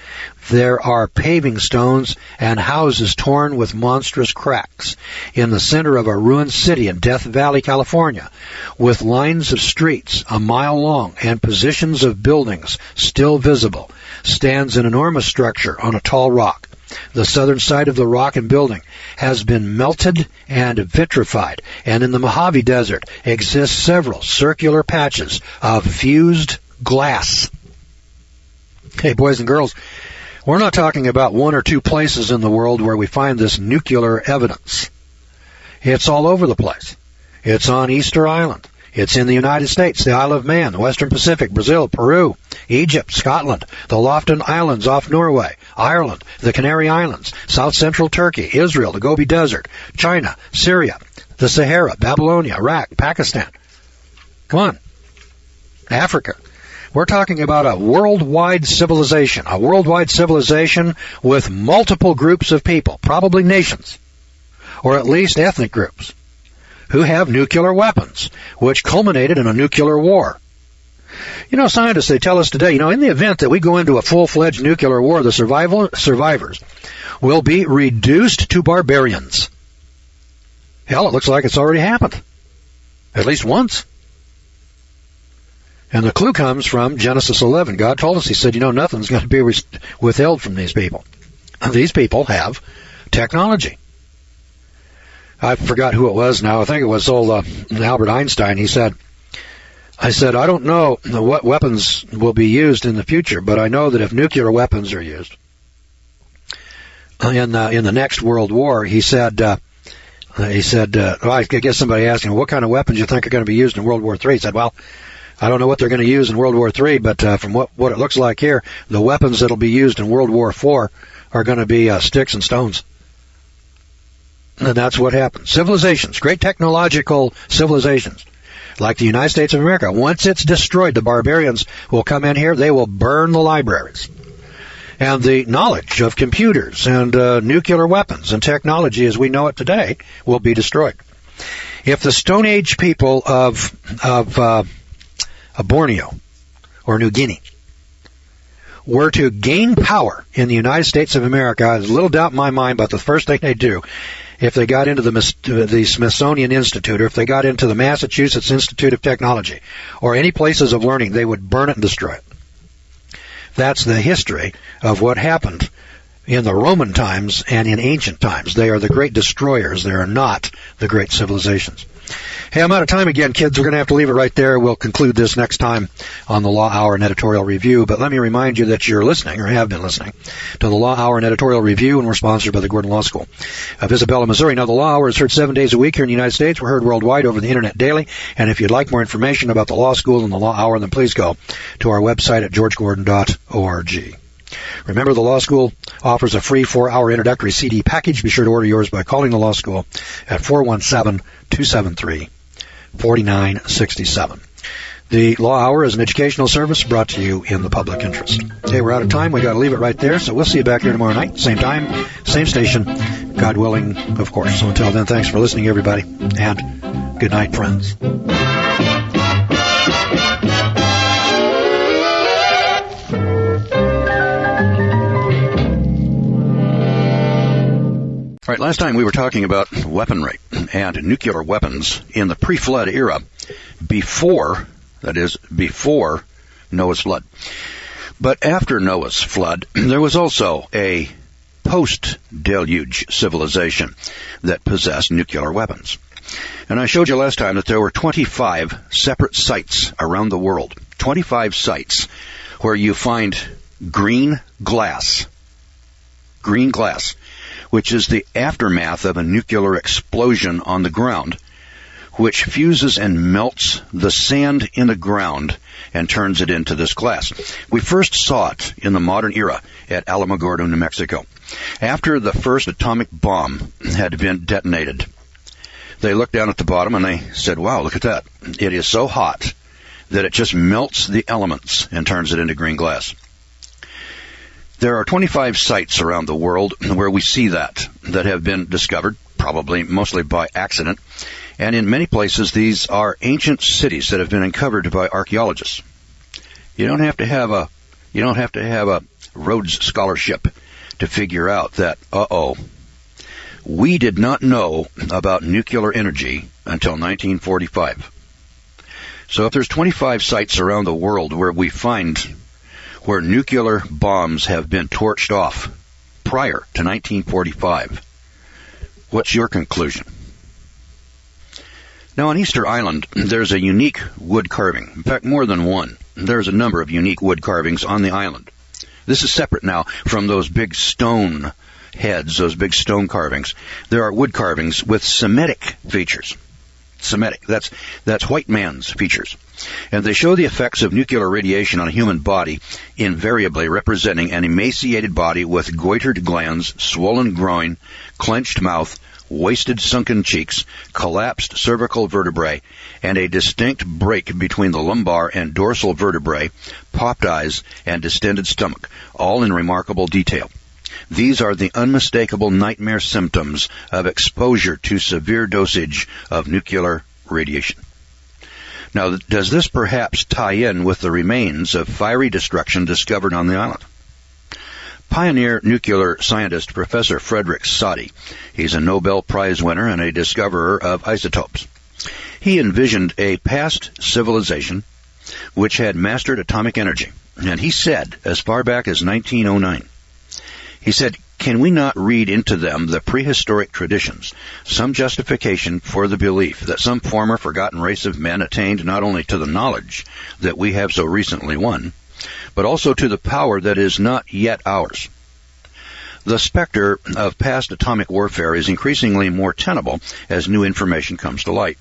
There are paving stones and houses torn with monstrous cracks in the center of a ruined city in Death Valley, California, with lines of streets a mile long and positions of buildings still visible, stands an enormous structure on a tall rock. The southern side of the rock and building has been melted and vitrified, and in the Mojave Desert exist several circular patches of fused glass. Hey, boys and girls, we're not talking about 1 or 2 places in the world where we find this nuclear evidence. It's all over the place. It's on Easter Island. It's in the United States, the Isle of Man, the Western Pacific, Brazil, Peru, Egypt, Scotland, the Lofoten Islands off Norway, Ireland, the Canary Islands, South Central Turkey, Israel, the Gobi Desert, China, Syria, the Sahara, Babylonia, Iraq, Pakistan. Come on. Africa. We're talking about a worldwide civilization with multiple groups of people, probably nations, or at least ethnic groups, who have nuclear weapons, which culminated in a nuclear war. You know, scientists, they tell us today, in the event that we go into a full-fledged nuclear war, the survivors will be reduced to barbarians. Hell, it looks like it's already happened. At least once. And the clue comes from Genesis 11. God told us, He said, nothing's going to be withheld from these people. These people have technology. I forgot who it was now. I think it was old Albert Einstein. He said, I don't know what weapons will be used in the future, but I know that if nuclear weapons are used in the next World War, I guess somebody asked him, what kind of weapons you think are going to be used in World War III? He said, well, I don't know what they're going to use in World War III, but from what it looks like here, the weapons that will be used in World War IV are going to be sticks and stones. And that's what happened. Civilizations, great technological civilizations, like the United States of America. Once it's destroyed, the barbarians will come in here. They will burn the libraries. And the knowledge of computers and nuclear weapons and technology as we know it today will be destroyed. If the Stone Age people of Borneo or New Guinea were to gain power in the United States of America, there's little doubt in my mind about the first thing they do, if they got into the Smithsonian Institute, or if they got into the Massachusetts Institute of Technology, or any places of learning, they would burn it and destroy it. That's the history of what happened in the Roman times and in ancient times. They are the great destroyers. They are not the great civilizations. Hey, I'm out of time again, kids. We're going to have to leave it right there. We'll conclude this next time on the Law Hour and Editorial Review. But let me remind you that you're listening, or have been listening, to the Law Hour and Editorial Review, and we're sponsored by the Gordon Law School of Isabella, Missouri. Now, the Law Hour is heard 7 days a week here in the United States. We're heard worldwide over the Internet daily. And if you'd like more information about the Law School and the Law Hour, then please go to our website at georgegordon.org. Remember, the Law School offers a free 4-hour introductory CD package. Be sure to order yours by calling the Law School at 417-273-4967. The Law Hour is an educational service brought to you in the public interest. Hey, we're out of time. We got to leave it right there. So we'll see you back here tomorrow night. Same time, same station. God willing, of course. So until then, thanks for listening, everybody. And good night, friends. All right, last time we were talking about weaponry and nuclear weapons in the pre-flood era, before Noah's flood. But after Noah's flood, there was also a post-deluge civilization that possessed nuclear weapons. And I showed you last time that there were 25 separate sites around the world, 25 sites where you find green glass, which is the aftermath of a nuclear explosion on the ground, which fuses and melts the sand in the ground and turns it into this glass. We first saw it in the modern era at Alamogordo, New Mexico. After the first atomic bomb had been detonated, they looked down at the bottom and they said, wow, look at that. It is so hot that it just melts the elements and turns it into green glass. There are 25 sites around the world where we see that have been discovered, probably mostly by accident. And in many places, these are ancient cities that have been uncovered by archaeologists. You don't have to have a Rhodes Scholarship to figure out that, we did not know about nuclear energy until 1945. So if there's 25 sites around the world where we find where nuclear bombs have been torched off prior to 1945, what's your conclusion? Now, on Easter Island, there's a unique wood carving. In fact, more than one. There's a number of unique wood carvings on the island. This is separate now from those big stone heads, those big stone carvings. There are wood carvings with Semitic features. Semitic, that's white man's features. And they show the effects of nuclear radiation on a human body, invariably representing an emaciated body with goitered glands, swollen groin, clenched mouth, wasted sunken cheeks, collapsed cervical vertebrae, and a distinct break between the lumbar and dorsal vertebrae, popped eyes, and distended stomach, all in remarkable detail. These are the unmistakable nightmare symptoms of exposure to severe dosage of nuclear radiation. Now, does this perhaps tie in with the remains of fiery destruction discovered on the island? Pioneer nuclear scientist Professor Frederick Soddy, he's a Nobel Prize winner and a discoverer of isotopes. He envisioned a past civilization which had mastered atomic energy, and he said, as far back as 1909, he said, can we not read into them the prehistoric traditions, some justification for the belief that some former forgotten race of men attained not only to the knowledge that we have so recently won, but also to the power that is not yet ours? The specter of past atomic warfare is increasingly more tenable as new information comes to light.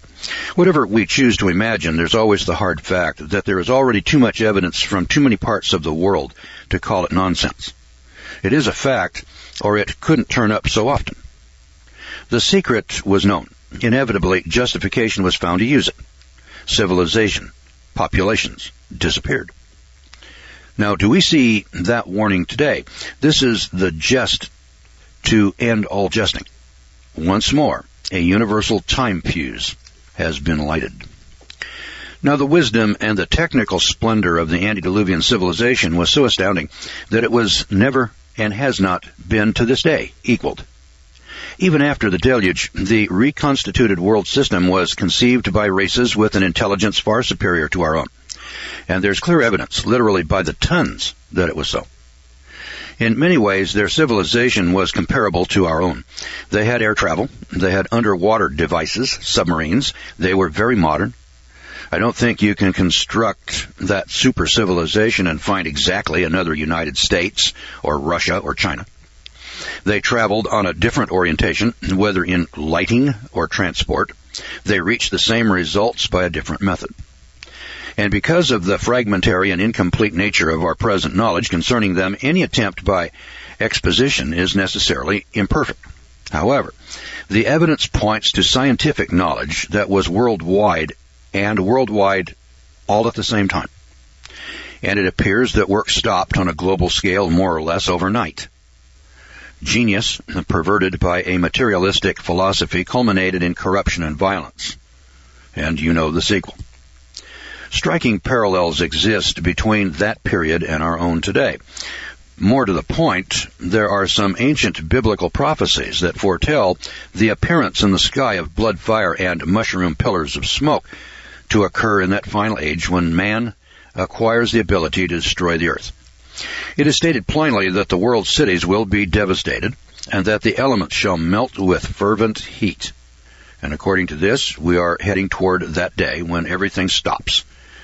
Whatever we choose to imagine, there's always the hard fact that there is already too much evidence from too many parts of the world to call it nonsense. It is a fact, or it couldn't turn up so often. The secret was known. Inevitably, justification was found to use it. Civilization, populations, disappeared. Now, do we see that warning today? This is the jest to end all jesting. Once more, a universal time fuse has been lighted. Now, the wisdom and the technical splendor of the antediluvian civilization was so astounding that it was never and has not been to this day equaled. Even after the deluge, the reconstituted world system was conceived by races with an intelligence far superior to our own. And there's clear evidence, literally by the tons, that it was so. In many ways, their civilization was comparable to our own. They had air travel. They had underwater devices, submarines. They were very modern. I don't think you can construct that super civilization and find exactly another United States or Russia or China. They traveled on a different orientation, whether in lighting or transport. They reached the same results by a different method. And because of the fragmentary and incomplete nature of our present knowledge concerning them, any attempt by exposition is necessarily imperfect. However, the evidence points to scientific knowledge that was worldwide and worldwide all at the same time. And it appears that work stopped on a global scale more or less overnight. Genius, perverted by a materialistic philosophy, culminated in corruption and violence. And you know the sequel. Striking parallels exist between that period and our own today. More to the point, there are some ancient biblical prophecies that foretell the appearance in the sky of blood fire and mushroom pillars of smoke to occur in that final age when man acquires the ability to destroy the earth. It is stated plainly that the world's cities will be devastated and that the elements shall melt with fervent heat. And according to this, we are heading toward that day when everything stops,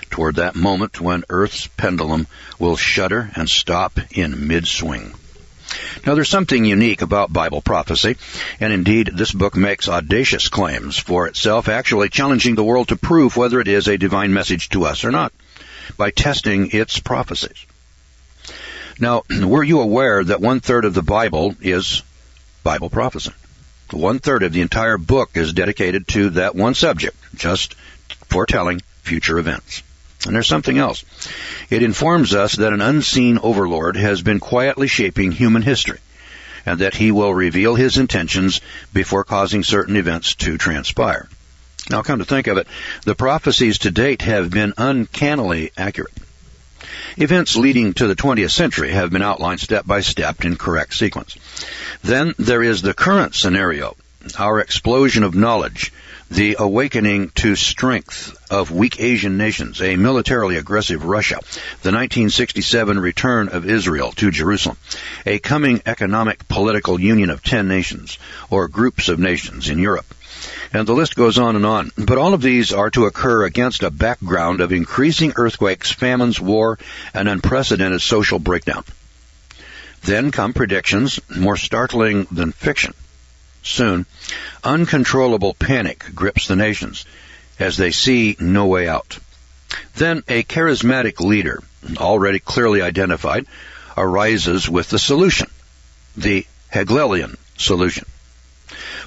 toward that moment when Earth's pendulum will shudder and stop in mid-swing. Now, there's something unique about Bible prophecy, and indeed this book makes audacious claims for itself, actually challenging the world to prove whether it is a divine message to us or not, by testing its prophecies. Now, were you aware that 1/3 of the Bible is Bible prophecy? 1/3 of the entire book is dedicated to that one subject, just foretelling future events. And there's something else. It informs us that an unseen overlord has been quietly shaping human history, and that he will reveal his intentions before causing certain events to transpire. Now, come to think of it, the prophecies to date have been uncannily accurate. Events leading to the 20th century have been outlined step by step in correct sequence. Then there is the current scenario, our explosion of knowledge, the awakening to strength of weak Asian nations, a militarily aggressive Russia, the 1967 return of Israel to Jerusalem, a coming economic political union of 10 nations, or groups of nations in Europe. And the list goes on and on. But all of these are to occur against a background of increasing earthquakes, famines, war, and unprecedented social breakdown. Then come predictions, more startling than fiction. Soon, uncontrollable panic grips the nations as they see no way out. Then a charismatic leader, already clearly identified, arises with the solution, the Hegelian solution.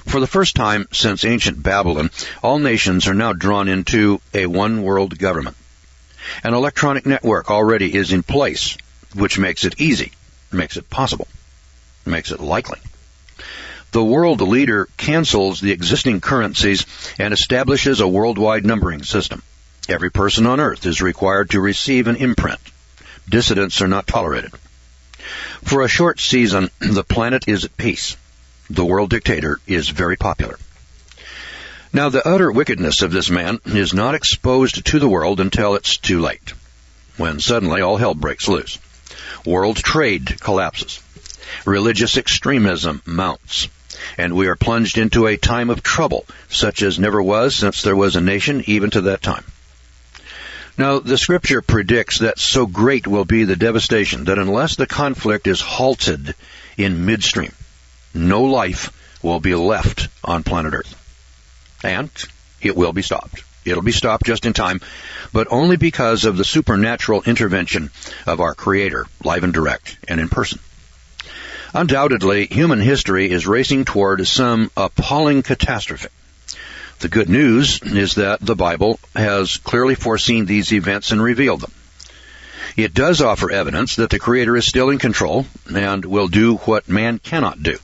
For the first time since ancient Babylon, all nations are now drawn into a one-world government. An electronic network already is in place, which makes it easy, makes it possible, makes it likely. The world leader cancels the existing currencies and establishes a worldwide numbering system. Every person on Earth is required to receive an imprint. Dissidents are not tolerated. For a short season, the planet is at peace. The world dictator is very popular. Now, the utter wickedness of this man is not exposed to the world until it's too late, when suddenly all hell breaks loose. World trade collapses. Religious extremism mounts. And we are plunged into a time of trouble, such as never was since there was a nation even to that time. Now, the Scripture predicts that so great will be the devastation that unless the conflict is halted in midstream, no life will be left on planet Earth. And it will be stopped. It'll be stopped just in time, but only because of the supernatural intervention of our Creator, live and direct and in person. Undoubtedly, human history is racing toward some appalling catastrophe. The good news is that the Bible has clearly foreseen these events and revealed them. It does offer evidence that the Creator is still in control and will do what man cannot do: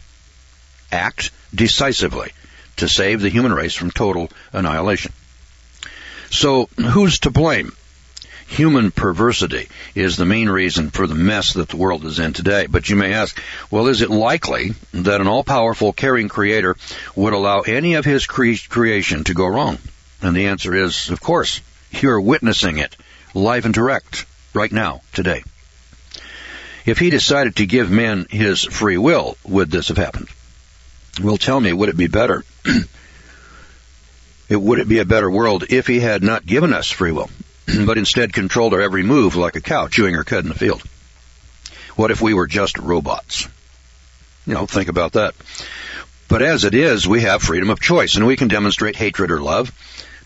act decisively to save the human race from total annihilation. So, who's to blame? Human perversity is the main reason for the mess that the world is in today. But you may ask, well, is it likely that an all-powerful, caring Creator would allow any of His creation to go wrong? And the answer is, of course. You're witnessing it, live and direct, right now, today. If He decided to give men His free will, would this have happened? Well, tell me, would it be better? Would it be a better world if He had not given us free will, but instead controlled our every move like a cow chewing her cud in the field? What if we were just robots? Think about that. But as it is, we have freedom of choice, and we can demonstrate hatred or love,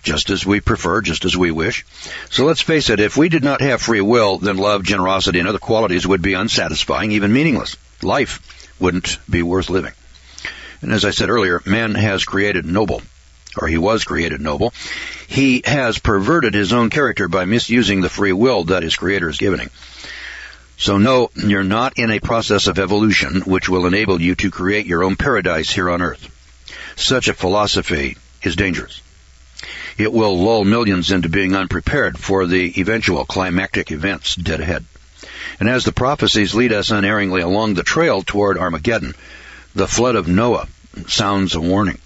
just as we prefer, just as we wish. So let's face it, if we did not have free will, then love, generosity, and other qualities would be unsatisfying, even meaningless. Life wouldn't be worth living. And as I said earlier, man has created noble. Or he was created noble. He has perverted his own character by misusing the free will that his Creator has given him. So no, you're not in a process of evolution which will enable you to create your own paradise here on Earth. Such a philosophy is dangerous. It will lull millions into being unprepared for the eventual climactic events dead ahead. And as the prophecies lead us unerringly along the trail toward Armageddon, the flood of Noah sounds a warning.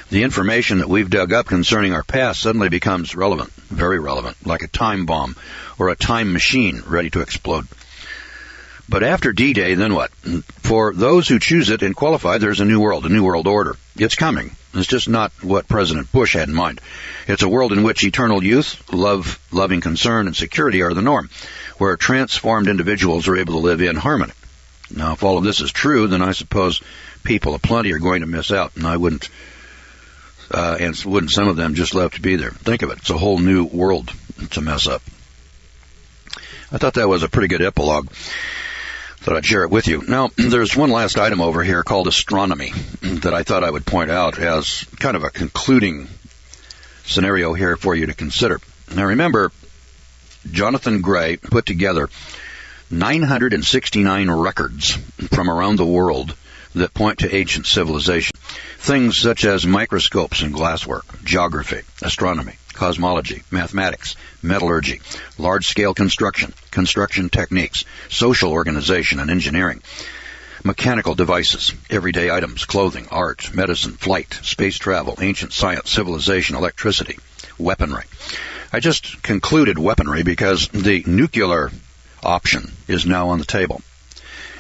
The information that we've dug up concerning our past suddenly becomes relevant, very relevant, like a time bomb or a time machine ready to explode. But after D-Day, then what? For those who choose it and qualify, there's a new world order. It's coming. It's just not what President Bush had in mind. It's a world in which eternal youth, love, loving concern, and security are the norm, where transformed individuals are able to live in harmony. Now, if all of this is true, then I suppose people aplenty are going to miss out, and wouldn't some of them just love to be there? Think of it. It's a whole new world to mess up. I thought that was a pretty good epilogue. Thought I'd share it with you. Now, there's one last item over here called astronomy that I thought I would point out as kind of a concluding scenario here for you to consider. Now, remember, Jonathan Gray put together 969 records from around the world that point to ancient civilization. Things such as microscopes and glasswork, geography, astronomy, cosmology, mathematics, metallurgy, large-scale construction techniques, social organization and engineering, mechanical devices, everyday items, clothing, art, medicine, flight, space travel, ancient science, civilization, electricity, weaponry. I just concluded weaponry because the nuclear option is now on the table.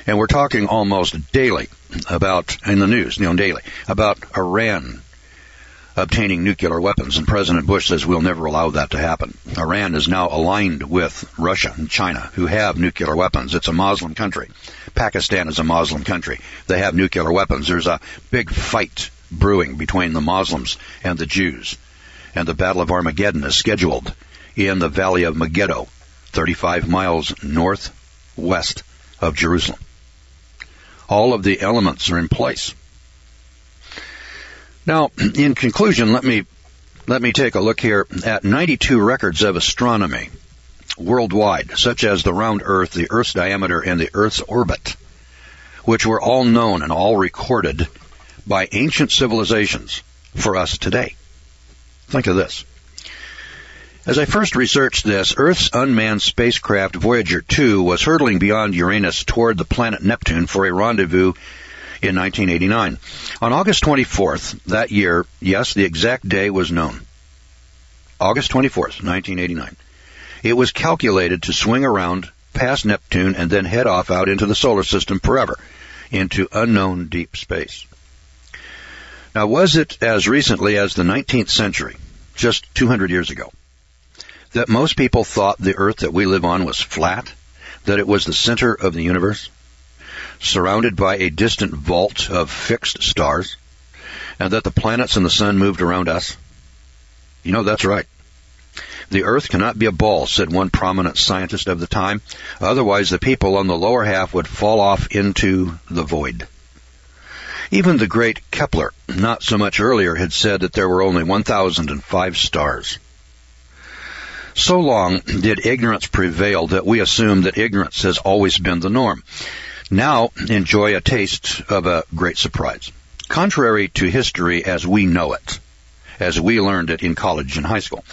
And we're talking almost daily about, in the news, daily, about Iran obtaining nuclear weapons. And President Bush says we'll never allow that to happen. Iran is now aligned with Russia and China, who have nuclear weapons. It's a Muslim country. Pakistan is a Muslim country. They have nuclear weapons. There's a big fight brewing between the Muslims and the Jews. And the Battle of Armageddon is scheduled in the Valley of Megiddo, 35 miles northwest of Jerusalem. All of the elements are in place. Now, in conclusion, let me take a look here at 92 records of astronomy worldwide, such as the round Earth, the Earth's diameter, and the Earth's orbit, which were all known and all recorded by ancient civilizations for us today. Think of this. As I first researched this, Earth's unmanned spacecraft Voyager 2 was hurtling beyond Uranus toward the planet Neptune for a rendezvous in 1989. On August 24th that year, yes, the exact day was known. August 24th, 1989. It was calculated to swing around past Neptune and then head off out into the solar system forever, into unknown deep space. Now, was it as recently as the 19th century, just 200 years ago, that most people thought the Earth that we live on was flat, that it was the center of the universe? surrounded by a distant vault of fixed stars, and that the planets and the sun moved around us? You know, that's right. The Earth cannot be a ball, said one prominent scientist of the time. Otherwise, the people on the lower half would fall off into the void. Even the great Kepler, not so much earlier, had said that there were only 1,005 stars. So long did ignorance prevail that we assume that ignorance has always been the norm. Now enjoy a taste of a great surprise. Contrary to history as we know it, as we learned it in college and high school,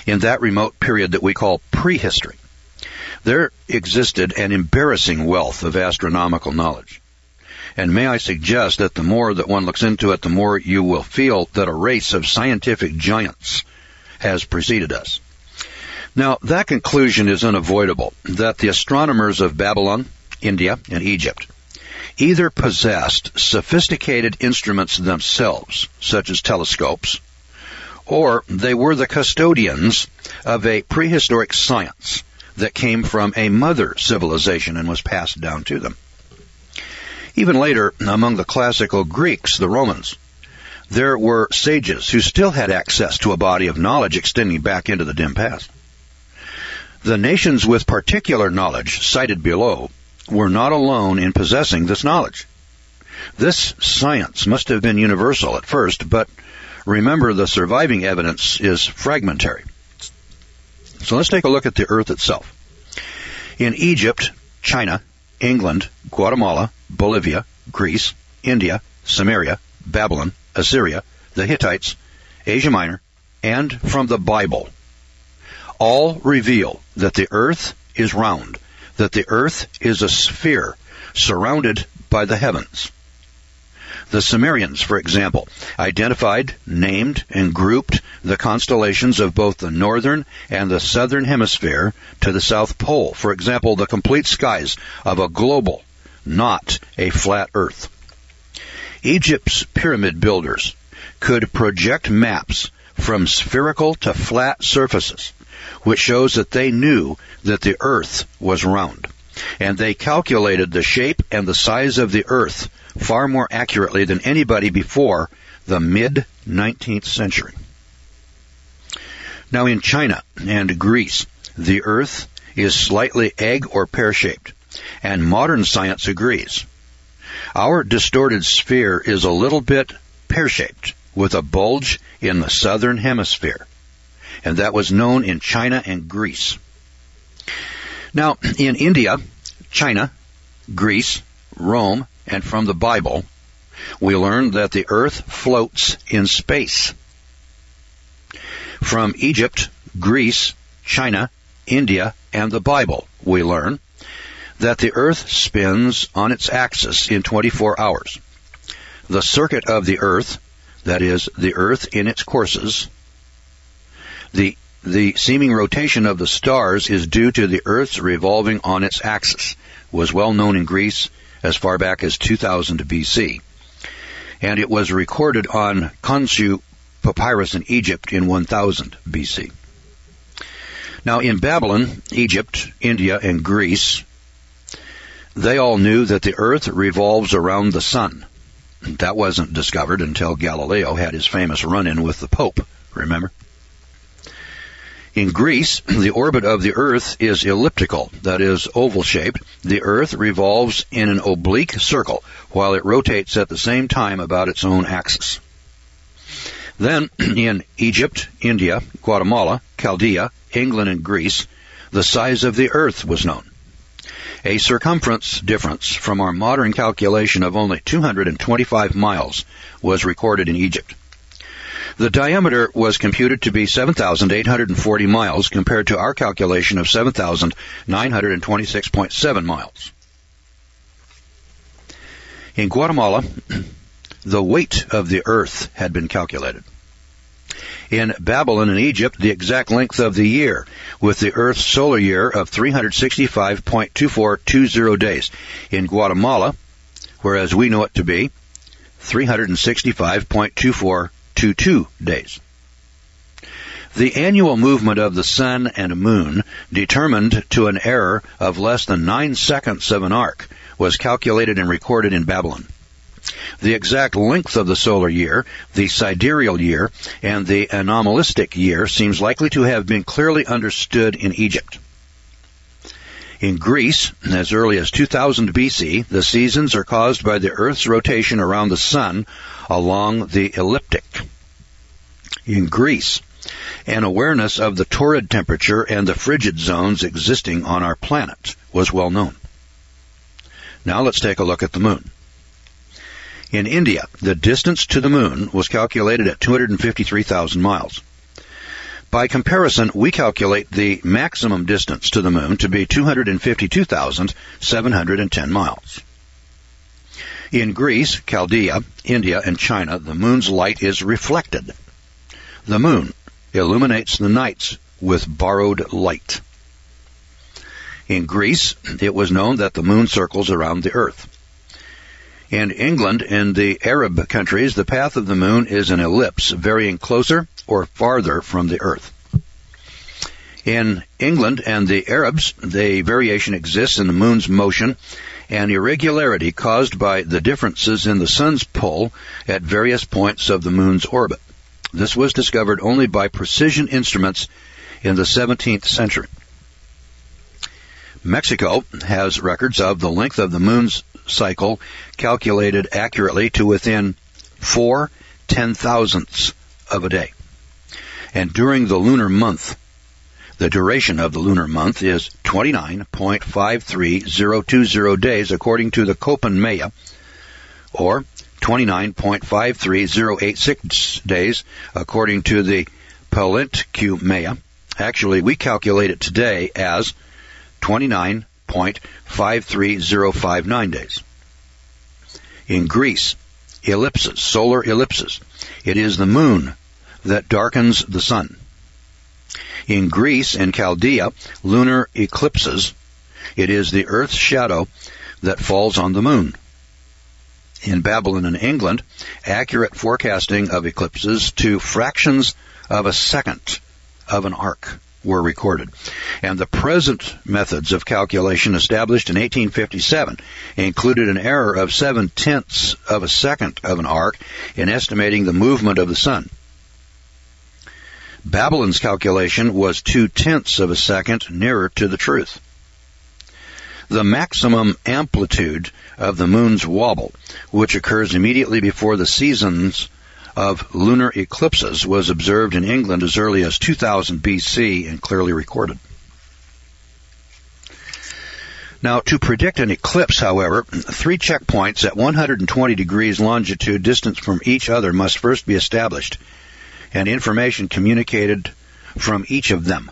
in that remote period that we call prehistory, there existed an embarrassing wealth of astronomical knowledge. And may I suggest that the more that one looks into it, the more you will feel that a race of scientific giants has preceded us. Now, that conclusion is unavoidable, that the astronomers of Babylon, India, and Egypt either possessed sophisticated instruments themselves, such as telescopes, or they were the custodians of a prehistoric science that came from a mother civilization and was passed down to them. Even later, among the classical Greeks, the Romans, there were sages who still had access to a body of knowledge extending back into the dim past. The nations with particular knowledge, cited below, were not alone in possessing this knowledge. This science must have been universal at first, but remember, the surviving evidence is fragmentary. So let's take a look at the Earth itself. In Egypt, China, England, Guatemala, Bolivia, Greece, India, Samaria, Babylon, Assyria, the Hittites, Asia Minor, and from the Bible, all reveal that the Earth is round, that the Earth is a sphere surrounded by the heavens. The Sumerians, for example, identified, named, and grouped the constellations of both the northern and the southern hemisphere to the South Pole. For example, the complete skies of a global, not a flat Earth. Egypt's pyramid builders could project maps from spherical to flat surfaces, which shows that they knew that the Earth was round. And they calculated the shape and the size of the Earth far more accurately than anybody before the mid-19th century. Now in China and Greece, the Earth is slightly egg or pear-shaped, and modern science agrees. Our distorted sphere is a little bit pear-shaped, with a bulge in the southern hemisphere, and that was known in China and Greece. Now, in India, China, Greece, Rome, and from the Bible, we learn that the Earth floats in space. From Egypt, Greece, China, India, and the Bible, we learn that the Earth spins on its axis in 24 hours. The circuit of the Earth, that is, the Earth in its courses, the seeming rotation of the stars is due to the Earth's revolving on its axis, was well known in Greece as far back as 2000 BC. And it was recorded on Khonsu papyrus in Egypt in 1000 BC. Now in Babylon, Egypt, India, and Greece, they all knew that the Earth revolves around the sun. That wasn't discovered until Galileo had his famous run-in with the Pope, remember? In Greece, the orbit of the Earth is elliptical, that is, oval-shaped. The Earth revolves in an oblique circle, while it rotates at the same time about its own axis. Then, in Egypt, India, Guatemala, Chaldea, England, and Greece, the size of the Earth was known. A circumference difference from our modern calculation of only 225 miles was recorded in Egypt. The diameter was computed to be 7,840 miles compared to our calculation of 7,926.7 miles. In Guatemala, the weight of the Earth had been calculated. In Babylon and Egypt, the exact length of the year, with the Earth's solar year of 365.2420 days. In Guatemala, whereas we know it to be 365.2422 days. The annual movement of the sun and moon, determined to an error of less than 9 seconds of an arc, was calculated and recorded in Babylon. The exact length of the solar year, the sidereal year, and the anomalistic year seems likely to have been clearly understood in Egypt. In Greece, as early as 2000 BC, the seasons are caused by the Earth's rotation around the sun along the ecliptic. In Greece, an awareness of the torrid temperature and the frigid zones existing on our planet was well known. Now let's take a look at the moon. In India, the distance to the moon was calculated at 253,000 miles. By comparison, we calculate the maximum distance to the moon to be 252,710 miles. In Greece, Chaldea, India, and China, the moon's light is reflected. The moon illuminates the nights with borrowed light. In Greece, it was known that the moon circles around the earth. In England and the Arab countries, the path of the moon is an ellipse, varying closer or farther from the earth. In England and the Arabs, the variation exists in the moon's motion and irregularity caused by the differences in the sun's pull at various points of the moon's orbit. This was discovered only by precision instruments in the 17th century. Mexico has records of the length of the moon's cycle calculated accurately to within 4 10,000ths of a day. And during the lunar month, the duration of the lunar month is 29.53020 days according to the Köppen Maya, or 29.53086 days according to the Palentque Maya. Actually, we calculate it today as 29.53059 days. In Greece, ellipses, solar ellipses. It is the moon that darkens the sun. In Greece and Chaldea, lunar eclipses. It is the Earth's shadow that falls on the moon. In Babylon and England, accurate forecasting of eclipses to fractions of a second of an arc were recorded. And the present methods of calculation established in 1857 included an error of 7/10 of a second of an arc in estimating the movement of the sun. Babylon's calculation was 2/10 of a second nearer to the truth. The maximum amplitude of the moon's wobble, which occurs immediately before the seasons of lunar eclipses, was observed in England as early as 2000 BC and clearly recorded. Now, to predict an eclipse, however, 3 checkpoints at 120 degrees longitude distance from each other must first be established, and information communicated from each of them.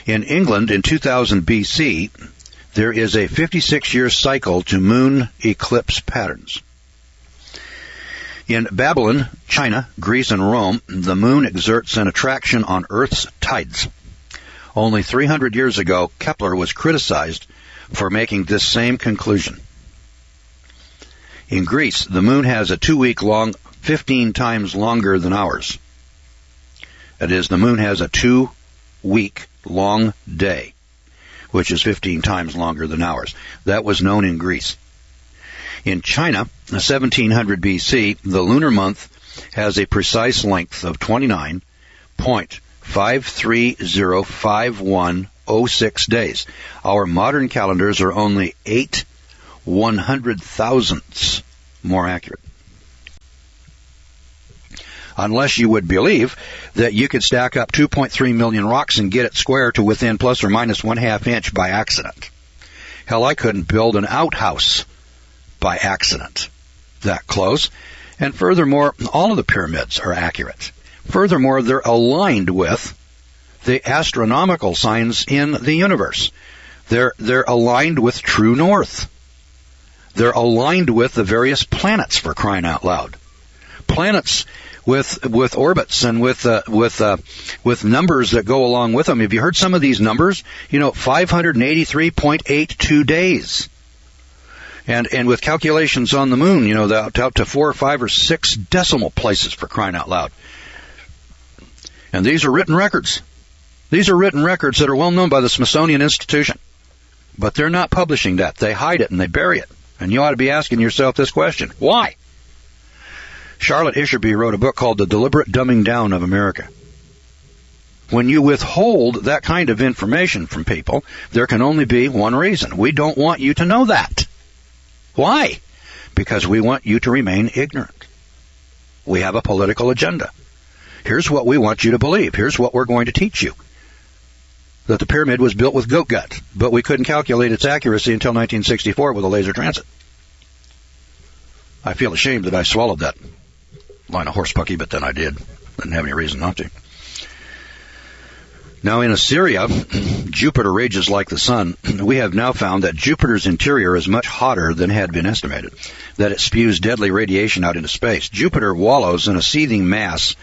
In England, in 2000 BC, there is a 56-year cycle to moon eclipse patterns. In Babylon, China, Greece, and Rome, the moon exerts an attraction on Earth's tides. Only 300 years ago, Kepler was criticized for making this same conclusion. In Greece, the moon has a 2-week-long, 15 times longer than ours. That is, the moon has a 2-week-long day, which is 15 times longer than ours. That was known in Greece. In China, 1700 BC, the lunar month has a precise length of 29.5305106 days. Our modern calendars are only 8 100,000ths more accurate. Unless you would believe that you could stack up 2.3 million rocks and get it square to within plus or minus 1/2 inch by accident. Hell, I couldn't build an outhouse by accident that close. And furthermore, all of the pyramids are accurate. Furthermore, they're aligned with the astronomical signs in the universe. They're aligned with true north. They're aligned with the various planets, for crying out loud. Planets with orbits and with numbers that go along with them. Have you heard some of these numbers? 583.82 days. And with calculations on the moon, out to 4 or 5 or 6 decimal places, for crying out loud. And these are written records. These are written records that are well known by the Smithsonian Institution. But they're not publishing that. They hide it and they bury it. And you ought to be asking yourself this question. Why? Charlotte Isherby wrote a book called The Deliberate Dumbing Down of America. When you withhold that kind of information from people, there can only be one reason. We don't want you to know that. Why? Because we want you to remain ignorant. We have a political agenda. Here's what we want you to believe. Here's what we're going to teach you. That the pyramid was built with goat gut, but we couldn't calculate its accuracy until 1964 with a laser transit. I feel ashamed that I swallowed that line of horsepucky, but then I did. Didn't have any reason not to. Now in Assyria, Jupiter rages like the sun. We have now found that Jupiter's interior is much hotter than had been estimated, that it spews deadly radiation out into space. Jupiter wallows in a seething mass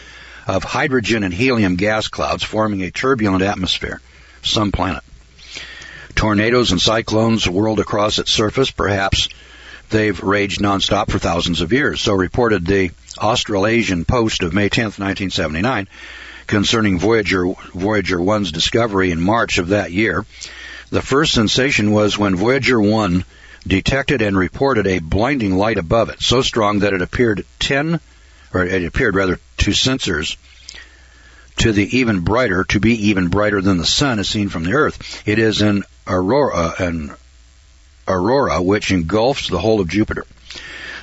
of hydrogen and helium gas clouds, forming a turbulent atmosphere. Some planet. Tornadoes and cyclones whirled across its surface. Perhaps they've raged nonstop for thousands of years. So reported the Australasian Post of May 10th, 1979, concerning Voyager 1's discovery in March of that year. The first sensation was when Voyager 1 detected and reported a blinding light above it, so strong that it appeared to sensors to be even brighter than the sun as seen from the Earth. It is an aurora which engulfs the whole of Jupiter.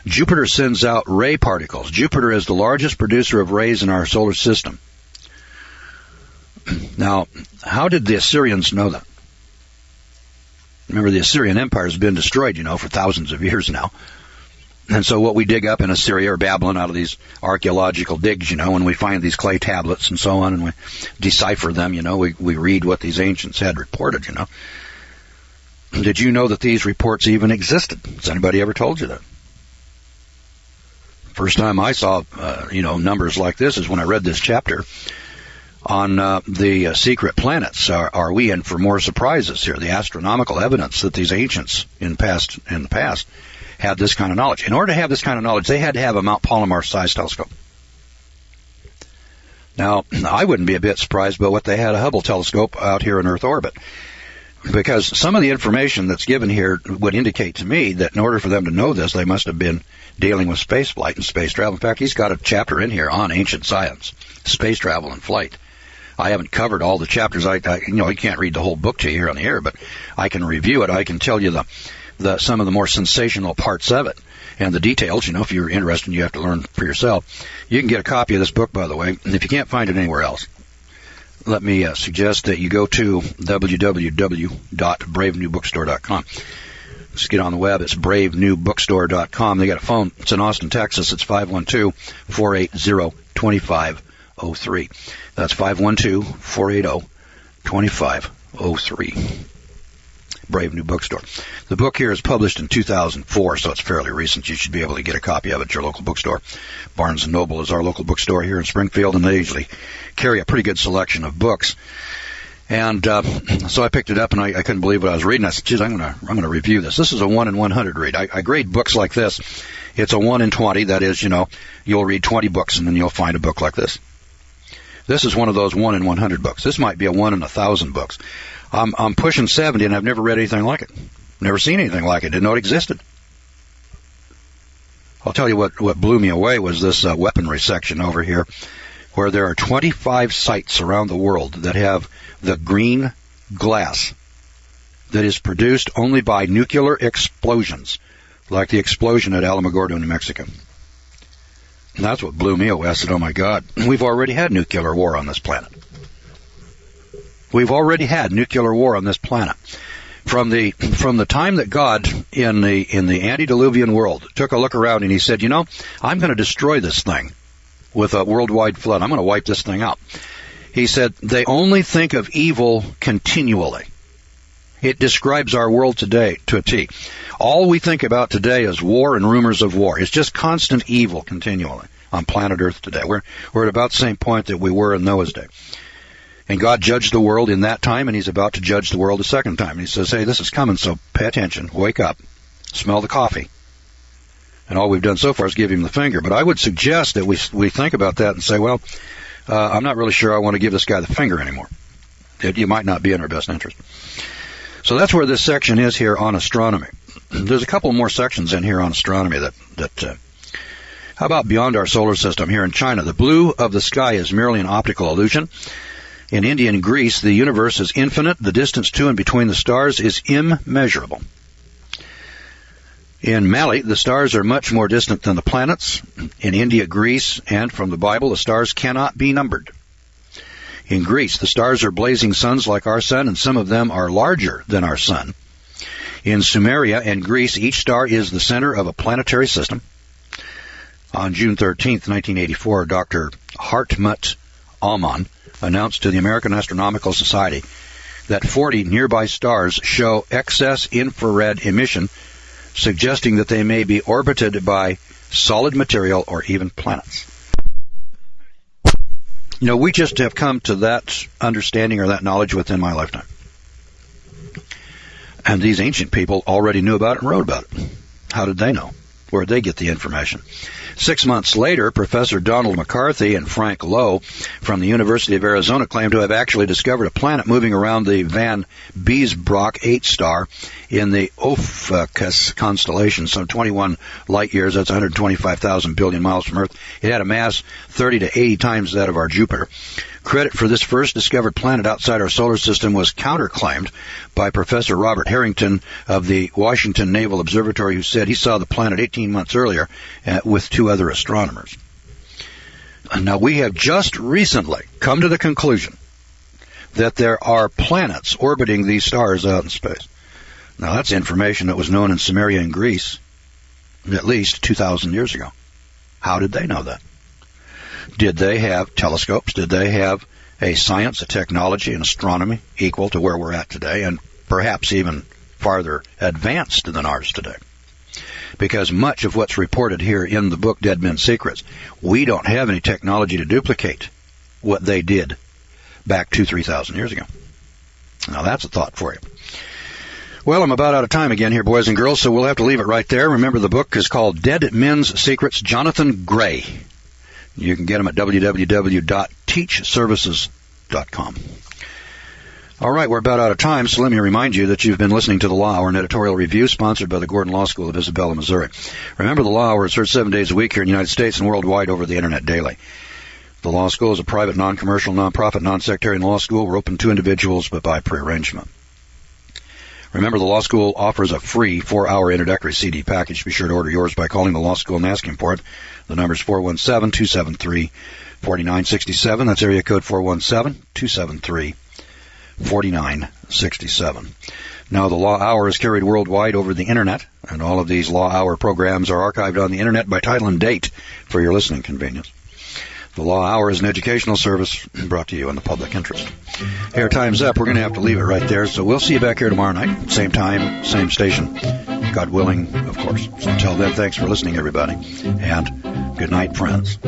Jupiter sends out ray particles. Jupiter is the largest producer of rays in our solar system. Now, how did the Assyrians know that? Remember, the Assyrian Empire has been destroyed, for thousands of years now. And so what we dig up in Assyria or Babylon out of these archaeological digs, when we find these clay tablets and so on, and we decipher them, we read what these ancients had reported, Did you know that these reports even existed? Has anybody ever told you that? First time I saw, numbers like this is when I read this chapter on the secret planets. Are we in for more surprises here? The astronomical evidence that these ancients in the past had this kind of knowledge. In order to have this kind of knowledge, they had to have a Mount Palomar-sized telescope. Now, I wouldn't be a bit surprised by what they had a Hubble telescope out here in Earth orbit, because some of the information that's given here would indicate to me that in order for them to know this, they must have been dealing with space flight and space travel. In fact, he's got a chapter in here on ancient science, space travel and flight. I haven't covered all the chapters. I can't read the whole book to you here on the air, but I can review it. I can tell you some of the more sensational parts of it and the details. If you're interested, you have to learn for yourself. You can get a copy of this book, by the way, and if you can't find it anywhere else, let me suggest that you go to www.bravenewbookstore.com. Just get on the web. It's bravenewbookstore.com. They got a phone. It's in Austin, Texas. It's 512-480-2503. That's 512-480-2503. Brave New Bookstore. The book here is published in 2004, so it's fairly recent. You should be able to get a copy of it at your local bookstore. Barnes & Noble is our local bookstore here in Springfield, and they usually carry a pretty good selection of books. And so I picked it up, and I couldn't believe what I was reading. I said, geez, I'm gonna review this. This is a 1 in 100 read. I grade books like this. It's a 1 in 20. That is, you'll read 20 books, and then you'll find a book like this. This is one of those 1 in 100 books. This might be a 1 in 1,000 books. I'm pushing 70, and I've never read anything like it. Never seen anything like it. Didn't know it existed. I'll tell you what blew me away was this weaponry section over here, where there are 25 sites around the world that have the green glass that is produced only by nuclear explosions, like the explosion at Alamogordo, New Mexico. And that's what blew me away. I said, oh my God, we've already had nuclear war on this planet. We've already had nuclear war on this planet. From the time that God in the antediluvian world took a look around and he said, I'm going to destroy this thing with a worldwide flood. I'm going to wipe this thing out. He said, they only think of evil continually. It describes our world today to a T. All we think about today is war and rumors of war. It's just constant evil continually on planet Earth today. We're at about the same point that we were in Noah's day. And God judged the world in that time, and he's about to judge the world a second time. And he says, hey, this is coming, so pay attention. Wake up. Smell the coffee. And all we've done so far is give him the finger. But I would suggest that we think about that and say, well, I'm not really sure I want to give this guy the finger anymore. It might not be in our best interest. So that's where this section is here on astronomy. There's a couple more sections in here on astronomy that how about beyond our solar system here in China? The blue of the sky is merely an optical illusion. In India and Greece, the universe is infinite. The distance to and between the stars is immeasurable. In Mali, the stars are much more distant than the planets. In India, Greece, and from the Bible, the stars cannot be numbered. In Greece, the stars are blazing suns like our sun, and some of them are larger than our sun. In Sumeria and Greece, each star is the center of a planetary system. On June 13th, 1984, Dr. Hartmut Aumann announced to the American Astronomical Society that 40 nearby stars show excess infrared emission, suggesting that they may be orbited by solid material or even planets. You know, we just have come to that understanding or that knowledge within my lifetime. And these ancient people already knew about it and wrote about it. How did they know? Where did they get the information? 6 months later, Professor Donald McCarthy and Frank Lowe from the University of Arizona claimed to have actually discovered a planet moving around the Van Biesbrock 8 star in the Ophiuchus constellation, some 21 light years. That's 125,000 billion miles from Earth. It had a mass 30 to 80 times that of our Jupiter. Credit for this first discovered planet outside our solar system was counterclaimed by Professor Robert Harrington of the Washington Naval Observatory, who said he saw the planet 18 months earlier with 2 other astronomers. Now, we have just recently come to the conclusion that there are planets orbiting these stars out in space. Now, that's information that was known in Sumeria and Greece at least 2,000 years ago. How did they know that? Did they have telescopes? Did they have a science, a technology, an astronomy equal to where we're at today, and perhaps even farther advanced than ours today? Because much of what's reported here in the book Dead Men's Secrets, we don't have any technology to duplicate what they did back 2,000-3,000 years ago. Now that's a thought for you. Well, I'm about out of time again here, boys and girls, so we'll have to leave it right there. Remember, the book is called Dead Men's Secrets, Jonathan Gray. You can get them at www.teachservices.com. All right, we're about out of time, so let me remind you that you've been listening to The Law Hour, an editorial review sponsored by the Gordon Law School of Isabella, Missouri. Remember, The Law Hour is heard 7 days a week here in the United States and worldwide over the Internet daily. The Law School is a private, non-commercial, non-profit, non-sectarian law school. We're open to individuals, but by prearrangement. Remember, the Law School offers a free 4-hour introductory CD package. Be sure to order yours by calling the Law School and asking for it. The number is 417-273-4967. That's area code 417-273-4967. Now, the Law Hour is carried worldwide over the Internet, and all of these Law Hour programs are archived on the Internet by title and date for your listening convenience. The Law Hour is an educational service brought to you in the public interest. Here, time's up. We're going to have to leave it right there. So we'll see you back here tomorrow night. Same time, same station. God willing, of course. So until then, thanks for listening, everybody. And good night, friends.